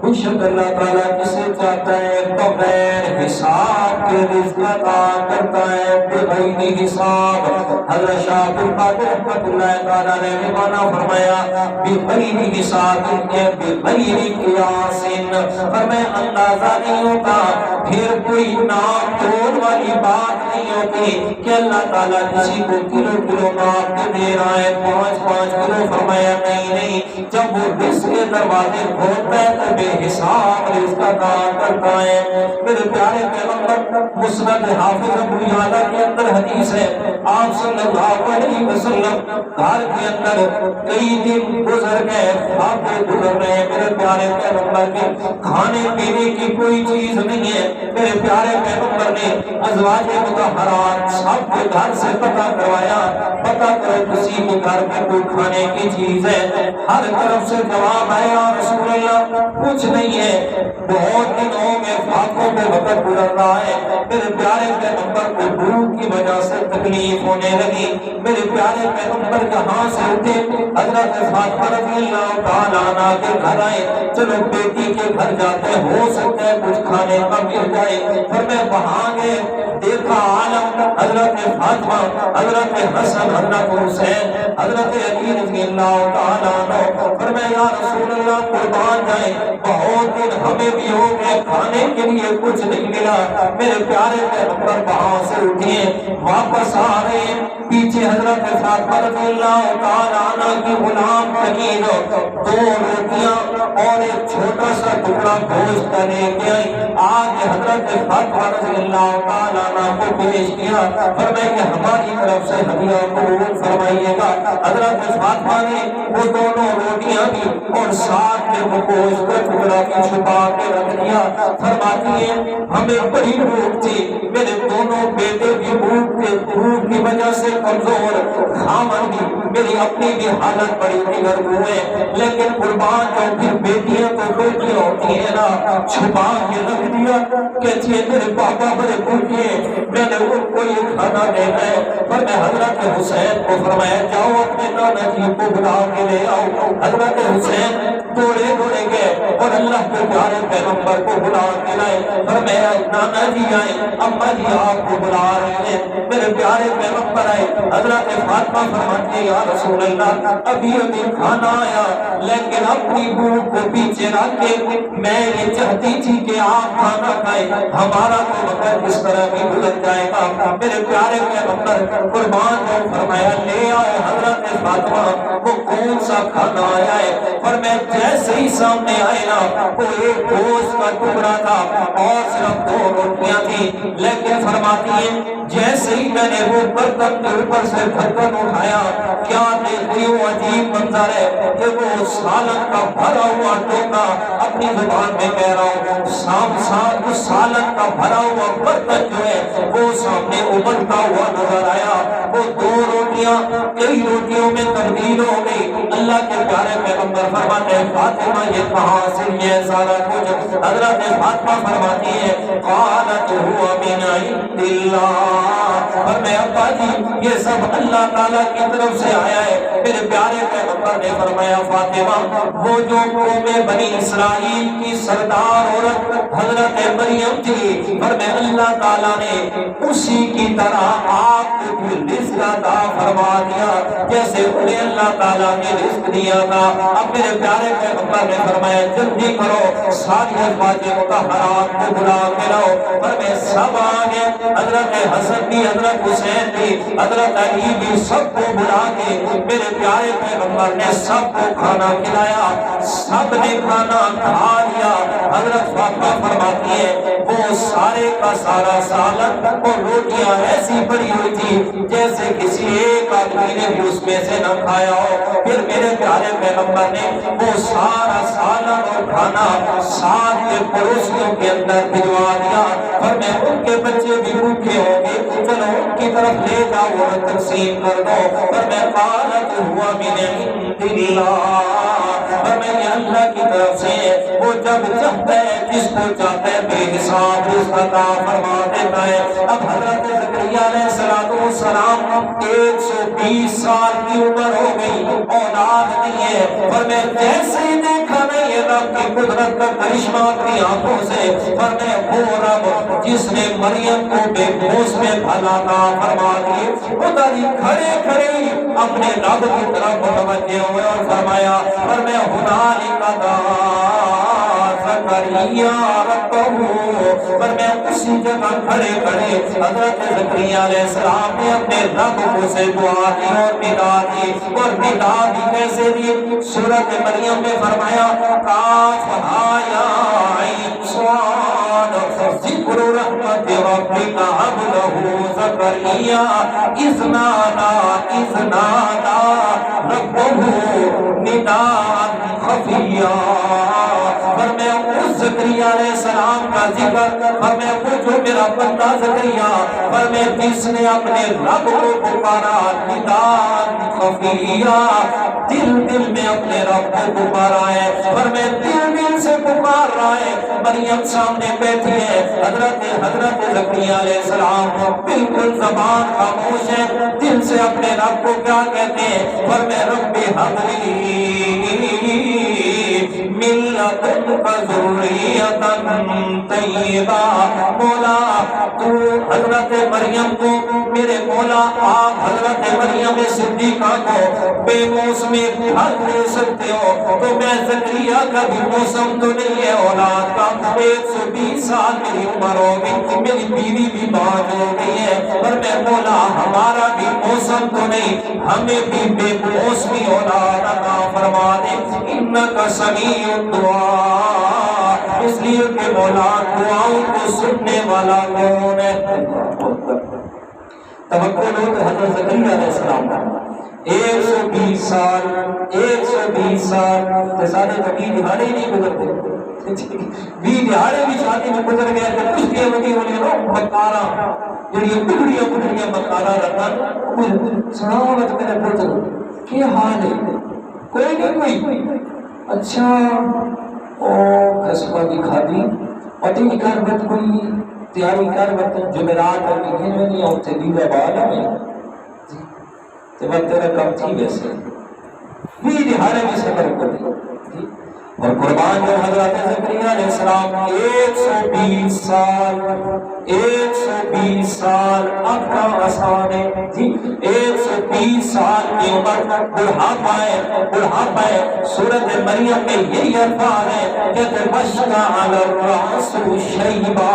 بے شک اللہ تعالیٰ جسے چاہتا ہے بغیر حساب کے رزق عطا کرتا ہے، بغیر حساب۔ حضرت شاہ عبد القادر رحمۃ اللہ تعالیٰ نے مانا فرمایا بغیر حساب کے بغیر قیاس، فرمایا اندازہ نہیں ہوتا، پھر کوئی نام توڑ والی بات نہیں ہوتی کہ اللہ تعالیٰ کسی کو کلو کلو نام کے دے رہا ہے 5-5 کلو، فرمایا نہیں، جب وہ رزق کے دروازے کھولتا ہے تو بے حساب رزق عطا کرتا ہے۔ میرے پیارے پیغمبر مسند حافظ ابو یعلا کے اندر حدیث ہے، آپ صلی اللہ علیہ وسلم گھر کے اندر کئی دن گزر گئے، ہفتے گزر رہے، میرے پیارے پیغمبر کے کھانے پینے کی کوئی چیز نہیں ہے۔ میرے پیارے پیغمبر نے ازواج مطہرات مظاہرات سب کے گھر سے پتہ کروایا، پتہ کرو کسی کے گھر میں کوئی کھانے کی چیز ہے؟ ہر طرف سے جواب ہے یا رسول اللہ کچھ نہیں ہے۔ بہت دنوں میں فاقوں پہ وقت گزر رہا ہے، میرے پیارے پیغمبر کو بھوک کی وجہ سے تکلیف ہونے لگی، میرے پیارے پیغمبر جہاں سے اٹھے حضرت فاطمہ رضی اللہ تعالیٰ عنہ کے گھر آئے، چلو بیٹی کے گھر جاتے ہو سکتا ہے کچھ کھانے کا مل جائے۔ پھر میں وہاں گئے، دیکھا عالم حضرت فاطمہ، حضرت حسن، حضرت حسین، حضرت علی رضی اللہ تعالیٰ عنہ۔ پھر میں یا رسول اللہ قربان جائیں، بہت دن ہمیں بھی ہو گئے کھانے کے لیے کچھ نہیں ملا۔ میرے پیارے پیغمبر وہاں سے اٹھے واپس آ رہے، پیچھے حضرت فاطمہ رضی اللہ تعالیٰ عنہ کی غلام تنین 2 روٹیاں اور ایک چھوٹا سا ٹکڑا گوشت کا لے کے آئی، آج حضرت فاطمہ رضی اللہ تعالیٰ عنہ کو پیش کیا، فرمایا کہ ہماری طرف سے ہدیہ قبول فرمائیے گا۔ حضرت فاطمہ نے وہ دونوں روٹیاں بھی اور ساتھ میں وہ گوشت کا ٹکڑا بھی چھپا کے رکھ دیا۔ فرماتی ہے ہمیں بڑی بھوک تھی، میرے دونوں بیٹے بھی بھوک کی وجہ سے کمزور، خامن بھی، میری اپنی بھی حالت بڑی بگڑ ہوئے، لیکن قربان جو پھر بیٹیاں تو بیٹیاں ہوتی ہیں نا، چھپا کے رکھ دیا کہ میرے پاپا بڑے بھوکے، میں نے ان کو یہ کھانا دینا ہے۔ پر میں حضرت حسین کو فرمایا جاؤ اپنے نانا جی کو بلا کے لے آؤ۔ حضرت حسین دوڑے دوڑے گئے اور اللہ کے پیارے پیغمبر کو بلا کے لائے۔ فرمایا نانا جی آئے، اماں جی آپ کو بلا رہے ہیں۔ میرے پیارے پیغمبر آئے، حضرت فاطمہ فرماتی ہے یا رسول اللہ ابھی ابھی کھانا آیا، لیکن اپنی بھوک کو پیچھے رکھ کے میں یہ چاہتی تھی کہ آپ کھانا کھائیں، ہمارا تو وقت اس طرح بھی گزر جائے گا۔ میرے پیارے پیغمبر قربان جو فرمایا لے آؤ حضرت فاطمہ وہ کون سا کھانا آیا ہے؟ اور میں جیسے ہی سامنے آئے نا وہ ایک گوشت کا ٹکڑا تھا اور صرف 2 روٹیاں تھی، لیکن فرماتی ہے جیسے ہی میں نے وہ برتن کے اوپر سے ڈھکن اٹھایا، کیا دیکھتی ہوں عجیب منظر ہے کہ وہ سالن کا بھرا ہوا ٹوکرا، اپنی زبان میں کہہ رہا ہوں سالن کا بھرا ہوا برتن جو ہے وہ سامنے ابلتا ہوا نظر آیا۔ وہ 2 روٹیاں کئی روٹیوں میں تبدیل ہو گئی۔ اللہ کے پیارے پیغمبر فرماتے ہیں فاطمہ یہ کہاں سے یہ سارا کچھ؟ حضرت فاطمہ فرماتی ہے قالت هو من عند اللہ، اور میں ابا جی یہ سب اللہ تعالیٰ کی طرف سے آیا ہے۔ میرے پیارے پیغمبر نے فرمایا فاطمہ وہ جو قوم بنی اسرائیل کی سردار عورت حضرت مریم تھی، اور میں اللہ تعالیٰ نے اسی کی طرح آپ کو بھی رزق عطا فرما دیا جیسے انہیں اللہ تعالیٰ نے رزق دیا تھا۔ اب میرے پیارے پیغمبر نے فرمایا جلدی کرو ساری ازواج مطہرات کو بلا کے لاؤ، اور میں سب آگے حضرت حسن بھی، حضرت حسین بھی، حضرت علی بھی، سب کو بلا کے میرے پیارے پیغمبر نے سب کو کھانا کھلایا، سب نے کھانا کھا لیا۔ حضرت فاطمہ فرماتی ہے وہ سارے کا سارا سالن اور روٹیاں ایسی پڑی ہوئی تھی جیسے کسی ایک آدمی نے بھی اس میں سے نہ کھایا ہو۔ پھر میرے پیارے پیغمبر نے وہ سارا سالن اور کھانا 7 کے پڑوسیوں کے اندر بھجوا دیا، اور میں ان کے بچے بھی بھوکے ہوں گے چلو ان کی طرف لے جاؤ اور تقسیم کر دو۔ اور میں قالت ہوا من عند اللہ، اور میں یہ اللہ کی طرف سے وہ جب چاہتا ہے جس کو چاہتا ہے بے حساب رزق عطا فرما دیتا ہے۔ اب حضرت زکریا علیہ السلام 120 سال کی عمر ہو گئی، اولاد نہیں ہے، اور میں جیسے ہی دیکھا میں یہ رب کی قدرت کا کرشمہ اپنی آنکھوں سے، اور میں وہ رب جس نے مریم کو بے ہوش میں بھلا عطا فرما دی، ادھر ہی کھڑے کھڑے اپنے رب کی طرف متوجہ ہوئے اور فرمایا اور میں ہنالک دعا زکریا ربہ، پر میں اسی جگہ کھڑے کھڑے حضرت زکریا علیہ السلام نے اپنے رب کو سے دعا دی اور ندا دی، اور ندا بھی کیسے دی؟ سورۃ مریم میں فرمایا کاف ہا یا عین صاد ذکر رحمت ربک عبدہ زکریا اذ نادى ربہ نداء خفیا، اور میں اس زکریا علیہ السلام کا ذکر، فرمایا وہ جو میرا بندہ زکریا، فرمایا جس نے اپنے رب کو پکارا نداء خفیہ، دل میں اپنے رب کو پکارا ہے، فرمایا دل سے پکار رہا ہے۔ مریم سامنے بیٹھی ہے، حضرت زکریا علیہ السلام بالکل زبان خاموش ہے، دل سے اپنے رب کو کیا کہتے ہیں؟ فرمایا رب ہب لی من لدنک ذریۃ طیبہ، مولا تو حضرت مریم کو، میرے مولا آپ حضرت مریم صدیقہ کو بے موسم پھل دے سکتے ہو، تو میں زکریا کا بھی موسم تو نہیں ہے اولاد کا، 120 سال میری عمر ہو گئی، میری بیوی بھی بات ہو گئی ہے، پر میں مولا ہمارا بھی موسم تو نہیں، ہمیں بھی بے موسمی اولاد عطا فرما دے، انک سمیع الدعاء، اس لیے کہ مولا دعاؤں کو سننے والا کون ہے؟ توکل ہو تو حضرت زکریا علیہ السلام کا 120 سال تو سارے کبھی دہاڑے نہیں گزرتے، بھی دہاڑے بھی شادی میں گزر گئے تو کچھ دیر ہوتی ہونے نا مکارا جڑی پکڑیاں مکارا رکھا سلامت میرے پتر کیا حال ہے؟ کوئی نہیں کوئی اچھا او قسمہ کی کھادی پتی کر بت کوئی تیاری کر بت جمعرات اور لکھیں میں نہیں ہوتے دیوہ بالا میں تو بات تیرا کم تھی ویسے بھی دہاڑے میں سفر کر دی، اور قربان جو حضرت زکریا علیہ السلام 120 سال اب کا آسان ہے، 120 سال کی عمر، بڑھاپا ہے، سورۃ مریم میں یہی الفاظ ہے کہ تبشرا علی الرأس شیبا،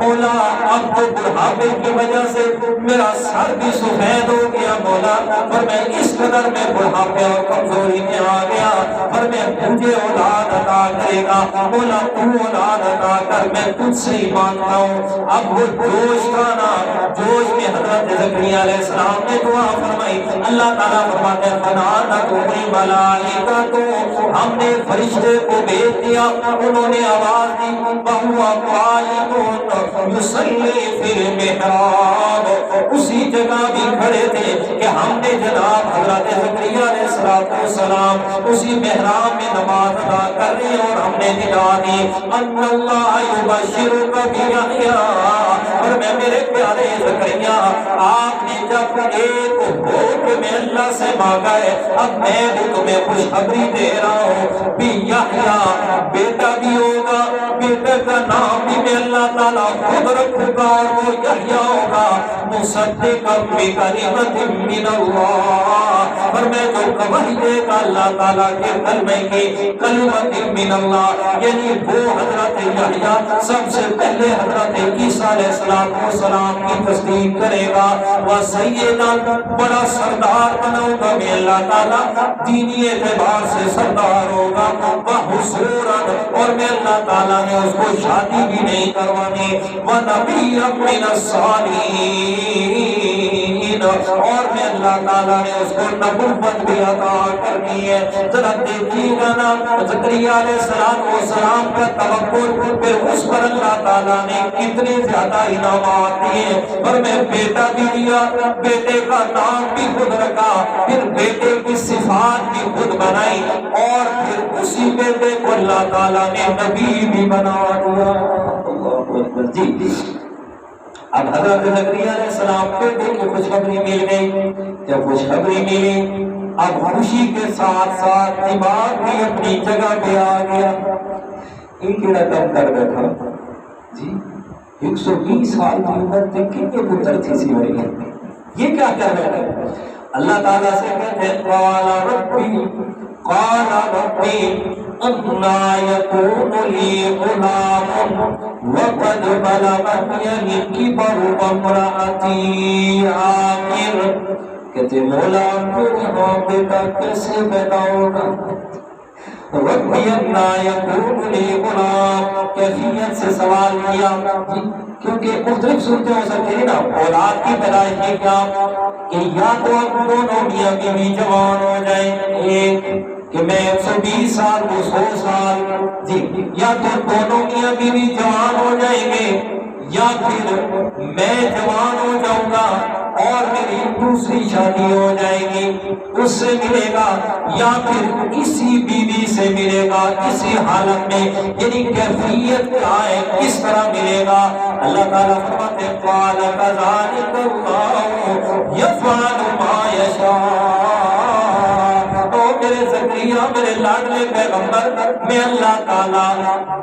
مولا اب تو بڑھاپے کی وجہ سے میرا سر بھی سفید ہو گیا مولا، اور میں اس قدر میں بڑھاپے اور کمزوری میں آ گیا، اور میں مجھے اولاد عطا کرے گا مولا، تو اولاد عطا کر، میں تجھ سے ہی مانگتا ہوں۔ اب وہ جوش میں حضرت زکریا علیہ السلام نے دعا فرمائی، اللہ تعالیٰ فرماتے ہیں فنادت الملائکۃ، ہم نے فرشتے کو بھیج دیا، انہوں نے آواز دی وَهُوَ قَائِمٌ يُصَلِّي فِي الْمِحْرَابِ، اسی جگہ بھی کھڑے تھے کہ ہم نے جناب حضرت زکریا علیہ السلام اسی محراب میں نماز ادا کر رہے ہیں، اور ہم نے ندا دی ان اللہ یبشرک بیحییٰ، اور میں میرے پیارے زکریا آپ نے جب ایک حکم میں اللہ سے مانگا ہے، اب میں بھی تمہیں خوشخبری دے رہا ہوں، بیحییٰ بیٹا بھی ہوگا، بیٹے کا نام بھی میں اللہ تعالیٰ خود رکھوں گا، اور وہ یحییٰ ہوگا مصدقا بکلمۃ من اللہ، اور میں جو گواہی دے گا اللہ تعالیٰ کے کلمے کی، کلمۃ من اللہ، یعنی وہ حضرت یحییٰ سب سے پہلے حضرت عیسیٰ علیہ السلام کی تصدیق کرے گا، وہ سیدنا بڑا سردار بناؤں گا میں اللہ تعالیٰ، دینی اعتبار سے سردار ہوگا، وہ حصوراً، اور میں اللہ تعالیٰ نے اس کو شادی بھی نہیں کروانی، وہ نبی من الصالحین، اور میں اللہ تعالیٰ نے اس کو نبوت بھی عطا کرنی ہے۔ ذرا دیکھیے گا نا زکریا علیہ السلام کا توکل، پھر اس پر اللہ تعالیٰ نے کتنے زیادہ انعامات دیے، اور میں بیٹا بھی دیا، بیٹے کا نام بھی خود رکھا، پھر بیٹے کی صفات بھی خود بنائی، اور پھر اسی بیٹے کو اللہ تعالیٰ نے نبی بھی بنا دیا۔ اللہ اکبر جی۔ اب حضرت زکریا علیہ السلام بیٹے کی خوشخبری مل گئی، جب خوشخبری ملی اب خوشی کے ساتھ ساتھ دماغ بھی اپنی جگہ پہ آ گیا، ایک ہی رقم کر بیٹھا جی، 120 سال کی عمر تھے، کتنے پتر تھی سی ہوئی ہے، یہ کیا کر رہے ہیں؟ اللہ تعالیٰ سے کہتے ہیں قال ربی انا یکون لی غلام وقد بلغنی الکبر وامرأتی عاقر، کہتے مولا میرے ہاں بیٹا کیسے پیدا ہوگا؟ ربی انا یکون لی غلام، کیفیت سے سوال کیا، کیونکہ مختلف صورتیں ہو سکتی ہیں نا، اولاد کی پیدائش میں کیا کہ یا تو اب دونوں میاں بیوی جوان ہو جائیں، ایک کہ میں 120 سال وہ 100 سال، جی، یا تو دونوں میاں بیوی جوان ہو جائیں گے، یا پھر میں جوان ہو جاؤں گا اور میری دوسری شادی ہو جائے گی، اس سے ملے گا، یا پھر اسی بیوی سے ملے گا اسی حالت میں، یعنی کیفیت کیا ہے، کس طرح ملے گا؟ اللہ تعالیٰ فرماتے ہیں قال كذلك الله يفعل ما يشاء۔ تو میرے زکریا، میرے لاڈلے پیغمبر، میں اللہ تعالیٰ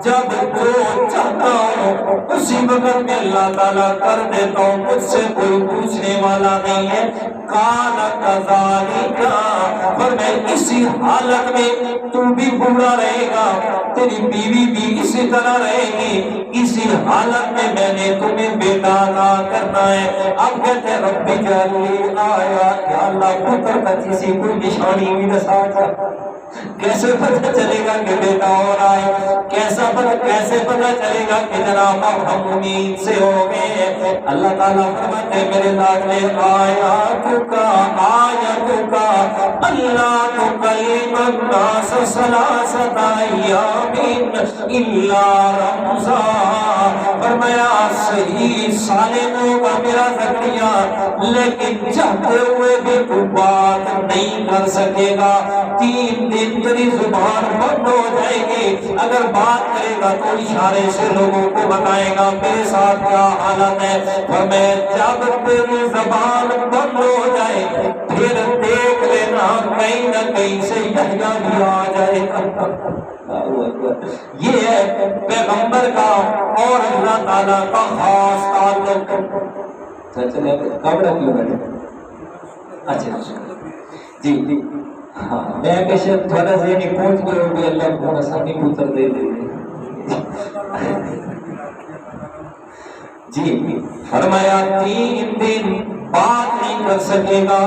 جب جو چاہتا ہوں اسی وقت میں اللہ تعالیٰ کر دیتا ہوں، مجھ سے کوئی پوچھنے والا نہیں ہے۔ قال كذلك، پر میں اسی حالت میں تو بھی بوڑھا رہے گا، تیری بیوی بھی اسی طرح رہے گی، اسی حالت میں میں نے تمہیں بیٹا عطا کرنا ہے۔ اب کہتے ہیں رب اجعل آیا، یا اللہ پتر کا کسی کوئی نشانی بھی دسا، کیسے پتہ چلے گا کہ بیٹا ہو رہا ہے؟ کیسے پتہ چلے گا کہ جناب اب ہم امید سے ہو گئے؟ اللہ تعالیٰ فرماتے میرے لاڈلے آیاتک اللہ تکلم الناس ثلاثۃ ایام الا رمزا۔ فرمایا صحیح سالم ہوگا میرا زکریا، لیکن چاہتے ہوئے بھی تو بات نہیں کر سکے گا، 3 دن تیری زبان بند ہو جائے گی، اگر بات کرے گا تو اشارے سے لوگوں کو بتائے گا میرے ساتھ کیا حالت ہے۔ فرمایا جب تیری زبان بند ہو جائے پھر دیکھ لینا کہیں نہ کہیں سے یحییٰ بھی آ جائے گا۔ یہ ہے پیغمبر کا اور اللہ تعالیٰ کا خاص تعلق۔ چلے کب رکھ لو اچھا جی ہاں، میں کہ شاید تھوڑا ذہنی پہنچ گئے ہو کہ اللہ کو آسانی پتر دے دے جی۔ فرمایا 3 دن بات نہیں کر سکے گا،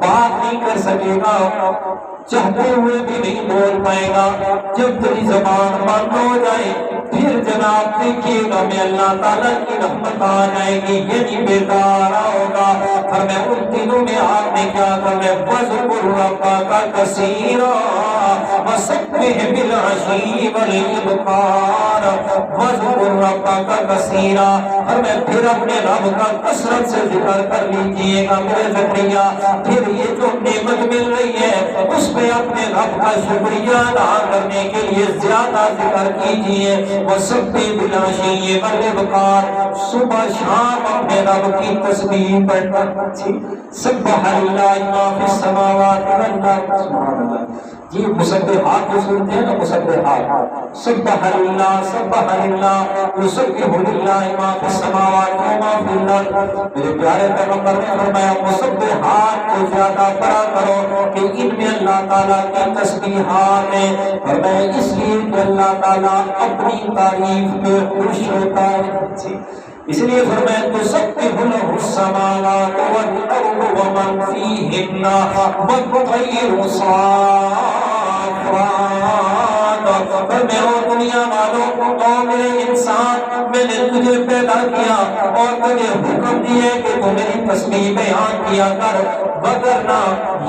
بات نہیں کر سکے گا، چاہتے ہوئے بھی نہیں بول پائے گا۔ جب تیری زبان بند ہو جائے پھر جناب دیکھیے گا میں اللہ تعالیٰ کی رحمت آ جائے گی، یعنی بیٹا آ رہا ہوگا۔ اور میں ان دنوں میں آپ نے کیا کرنا ہے، وَاذْكُرْ رَبَّكَ كَثِيرًا وَسَبِّحْ بِالْعَشِيِّ وَالْإِبْكَارِ وَاذْكُرْ رَبَّكَ كَثِيرًا۔ اور میں پھر اپنے رب کا کثرت سے ذکر کر لیجئے گا میرے زکریا، پھر یہ جو نعمت مل رہی ہے اس پہ اپنے رب کا شکریہ ادا کرنے کے لیے زیادہ ذکر کیجئے۔ وَسَبِّحْ بِالْعَشِيِّ وَالْإِبْكَارِ، صبح شام اپنے رب کی تسبیح پڑھنا۔ سبح للہ ما فی السماوات والارض، سبحان اللہ۔ یہ مسبحات جو سنتے ہیں نا، مسبحات، سبح للہ، سبح للہ، یسبح للہ ما فی السماوات وما فی الارض۔ میرے پیارے پیغمبر نے فرمایا مسبحات کو زیادہ پڑھا کرو کہ ان میں اللہ تعالیٰ کی تسبیحات ہیں، فرمایا اس لیے کہ اللہ تعالیٰ اپنی تعریف میں خوش ہوتا ہے۔ اس لیے فرمایا تسبح لہ السماوات والارض ومن فیہن والطیر صافات۔ پر میں اور دنیا والوں تو میرے انسان، میں نے تجھے پیدا کیا اور تجھے حکم دیا کہ تو میری تسبیح بیان کیا کر، وگرنہ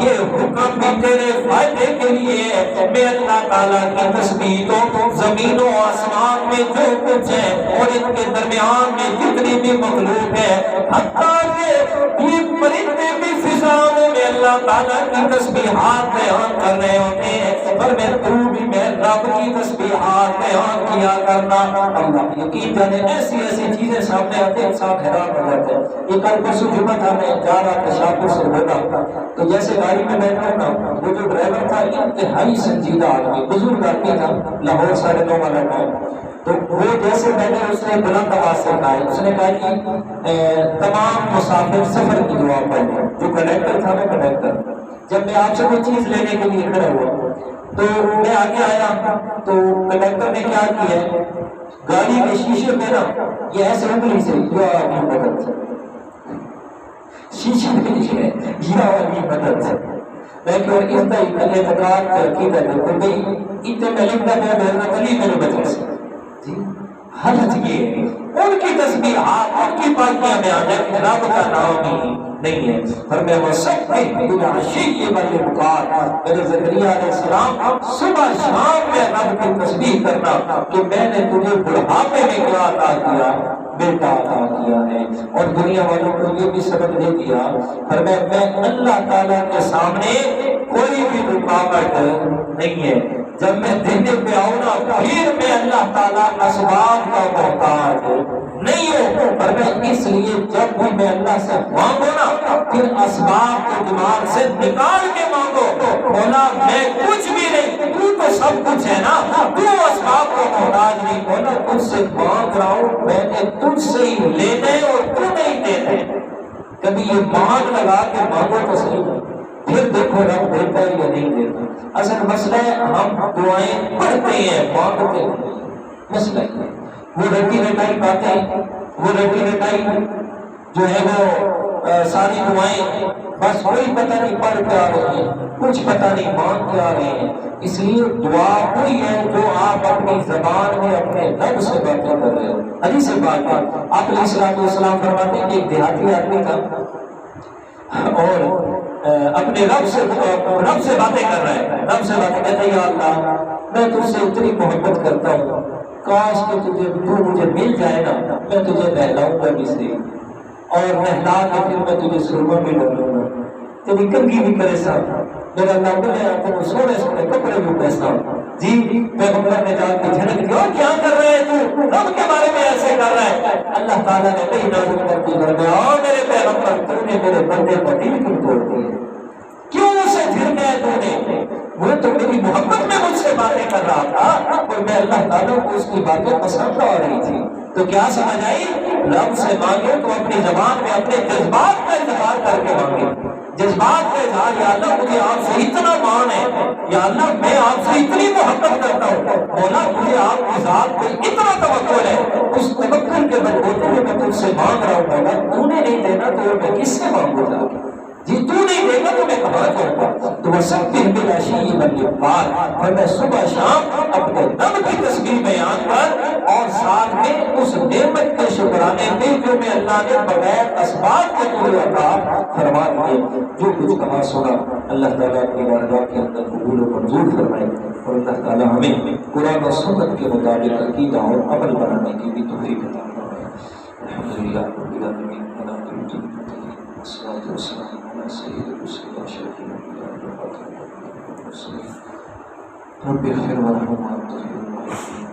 یہ حکم بھی تیرے فائدے کے لیے ہے۔ میں اللہ تعالیٰ کی تسبیح تو زمین و آسمان میں جو کچھ ہے اور ان کے درمیان میں جتنی بھی مخلوق ہے، حتیٰ کہ یہ پرندے بھی فضاؤں میں اللہ تعالیٰ کی تسبیحات بیان کر رہے ہوتے ہیں، پر میں تو بھی میں رب کی تسبیحات بیان کیا کرنا۔ اللہ یقین جانے ایسی چیزیں سامنے آتے ہیں انسان حیران ہو جاتے ہیں۔ یہ کل پرسوں جمعہ تھا، میں جا رہا تھا شاہپور سے ہوتا، تو جیسے گاڑی میں بیٹھا ہوں نا، وہ جو ڈرائیور تھا انتہائی سنجیدہ آدمی، بزرگ آدمی تھا، لاہور 9:30 والا ٹائم، تو وہ جیسے بیٹھے اس نے بلند آواز سے کہا، اس نے کہا کہ تمام مسافر سفر کی دعا پڑھیں۔ جو کنڈکٹر تھا نا، کنڈکٹر، جب میں آپ سے کوئی چیز لینے کے لیے کھڑا ہوا تو میں آگے آیا تو کنڈکٹر نے کیا کیا ہے، گاڑی کے شیشے میں نا یہ ایسے انگلی سے یا کی مدد سے شیشے میں لکھے یا کی مدد سے، لیکن اس طرح اعتقاد کی عقیدت ہے کہ بھئی اتنے میں لکھتا ہے حضرت علی میرے بچے سے، جی حالت یہ ہے ان کی تسبیحات ان کی پاکیاں بیان ہے، رب کا نام ہی نہیں ہے۔ فرمایا وسبح بالعشی والابکار، میرے زکریا علیہ السلام صبح شام میں رب کی تسبیح کرنا کہ میں نے تجھے بڑھاپے میں کیا عطا کیا، بیٹا عطا کیا ہے۔ اور دنیا والوں کو یہ بھی سبق دے دیا، فرمایا میں اللہ تعالیٰ کے سامنے کوئی بھی رکاوٹ نہیں ہے، جب میں دینے پہ آؤں نا پھر میں اللہ تعالیٰ اسباب کا محتاج نہیں ہوں، اور میں اس لیے جب بھی میں اللہ سے مانگو نا پھر اسباب کو دماغ سے نکال کے مانگو، بولا میں کچھ بھی نہیں، تو تو سب کچھ ہے نا، تو اسباب کو محتاج نہیں، بولا تجھ سے مانگ رہا ہوں، میں نے تجھ سے ہی لینے اور تو نہیں دینے۔ کبھی یہ مانگ لگا کے مانگو تو صحیح، پھر دیکھو رب دیتا ہے یا نہیں دیتا۔ اصل مسئلہ ہے ہم دعائیں پڑھتے ہیں مانگتے ہیں، مسئلہ ہے وہ رٹی رٹائی باتیں، وہ رٹی رٹائی جو ہے وہ ساری دعائیں بس کوئی پتہ نہیں پڑھ کے آ رہی ہیں، کچھ پتہ نہیں مانگ کے آ رہے ہیں۔ اس لیے دعا وہی ہے جو آپ اپنی زبان میں اپنے رب سے باتیں کر رہے ہو۔ حدیث سے بات ہے، آپ علیہ السلام فرماتے ہیں کہ ایک دیہاتی آدمی تھا اور اپنے رب سے باتیں کر رہا ہے، رب سے باتیں کہتا ہے یا اللہ میں تجھ سے اتنی محبت کرتا ہوں، کاش کہ تو مجھے مل جائے نا، میں تجھے نہلاؤں گا بھی سے اور نہلا کے پھر میں تجھے سرما بھی ڈالوں گا، تیری کنگھی بھی کرے صاحب، میرا اللہ بولے آپ سونے سونے کپڑے بھی پیسہ جی پیغمبر نے جا کے جھنک دیا کیا کر رہے ہیں تو رب کے بارے میں ایسے کر رہا ہے۔ اللہ تعالیٰ نے کئی نازل کر کے فرمایا اور میرے پیغمبر تو نے میرے بندے پر دل کیوں توڑ دیے، کیوں اسے پھر گئے تو نے، وہ تو میری محبت میں مجھ سے باتیں کر رہا تھا اور میں اللہ تعالیٰ کو اس کی باتیں پسند آ رہی تھی۔ تو کیا سمجھ آئی؟ رب سے مانگے تو اپنی زبان میں اپنے جذبات کا اظہار کر کے مانگے، جذبات کا اظہار، یا اللہ مجھے آپ سے اتنا مان ہے، یا اللہ میں آپ سے اتنی محبت کرتا ہوں، مولا مجھے آپ کی ذات پہ اتنا توکل ہے، اس توکل کے بلبوتے میں میں تجھ سے مانگ رہا ہوں، مولا تو نے نہیں دینا تو میں کس سے مانگوں گا؟ جی تو نہیں دے گا تو میں کہاں جاؤں گا؟ تو وہ سب کے بالعشی والابکار، اور میں صبح شام اپنے رب کی تسبیح بیان کر اور ساتھ میں اس نعمت کے شکرانے پہ جو میں اللہ نے بغیر اسباب کے تجھے عطا فرما دیے۔ جو کچھ کہا سنا اللہ تعالیٰ اپنی بارگاہ کے اندر قبول و منظور فرمائے، اور اللہ تعالیٰ ہمیں قرآن و سنت کے مطابق عقیدہ اور عمل بنانے کی بھی توفیق عطا فرمائے۔ الحمدللہ رب العالمین، والصلاة والسلام على سيد الرسل وأشرف الأنبياء والمرسلين رب اغفر وارحم وأنت خير الراحمين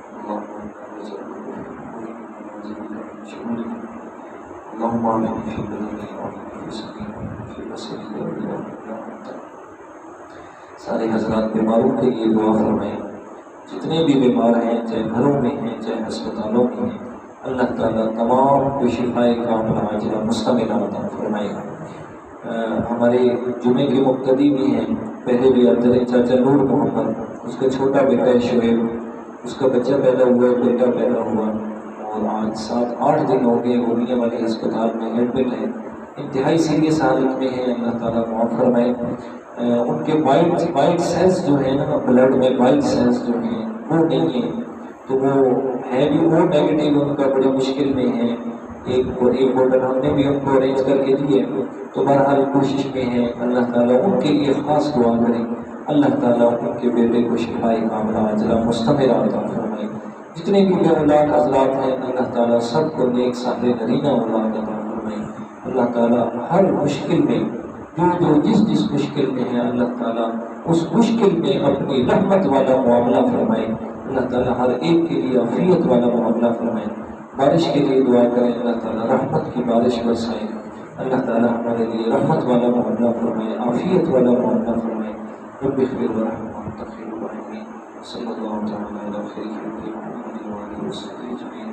اللهم آمين في بلدي وآمين في سبيلي في بصري يا إله إلا أنت۔ سارے حضرات بیماروں کے لیے دعا فرمائیں، جتنے بھی بیمار ہیں چاہے گھروں میں ہیں چاہے ہسپتالوں میں ہیں، اللہ تعالیٰ تمام کو شفائے کاملہ عاجلہ مستمرہ عطا فرمائے گا۔ ہمارے جمعے کے مقتدی بھی ہیں، پہلے بھی آتے رہے چاچا نور محمد، اس کا چھوٹا بیٹا ہے شعیب، اس کا بچہ پیدا ہوا ہے، بیٹا پیدا ہوا، اور آج 7-8 دن ہو گئے گوریا والے ہسپتال میں ایڈمٹ ہے، انتہائی سیریس حالت میں ہے۔ اللہ تعالیٰ معاف فرمائے۔ ان کے وائٹ سیلز جو ہیں نا، بلڈ میں وائٹ سیلز جو ہیں وہ نہیں ہیں، تو وہ ہے بھی او نیگیٹو، ان کا بڑی مشکل میں ہے۔ ایک بوٹل ہم نے بھی ان کو ارینج کر کے دی ہے، تو بہرحال کوشش میں ہے۔ اللہ تعالیٰ ان کے لیے خاص دعا کریں، اللہ تعالیٰ ان کے بیٹے کو شفائے کاملہ عاجلہ مستمرہ عطا فرمائے۔ جتنے بھی بے اولاد حضرات ہیں اللہ تعالیٰ سب کو نیک صالح نرینہ اولاد عطا فرمائے۔ اللہ تعالیٰ ہر مشکل میں جو جس مشکل میں ہے اللہ تعالیٰ اس مشکل میں اپنی رحمت والا معاملہ فرمائے۔ اللہ تعالیٰ ہر ایک کے لیے عافیت والا معاملہ فرمائے۔ بارش کے لیے دعا کریں، اللہ تعالیٰ رحمت کی بارش برسائے، اللہ تعالیٰ ہمارے لیے رحمت والا معاملہ فرمائے، عافیت والا معاملہ فرمائے۔ رب اغفر وارحم وانت خیر الراحمین۔ صلی اللہ تعالیٰ علی خیر خلقہ محمد وآلہ وصحبہ اجمعین۔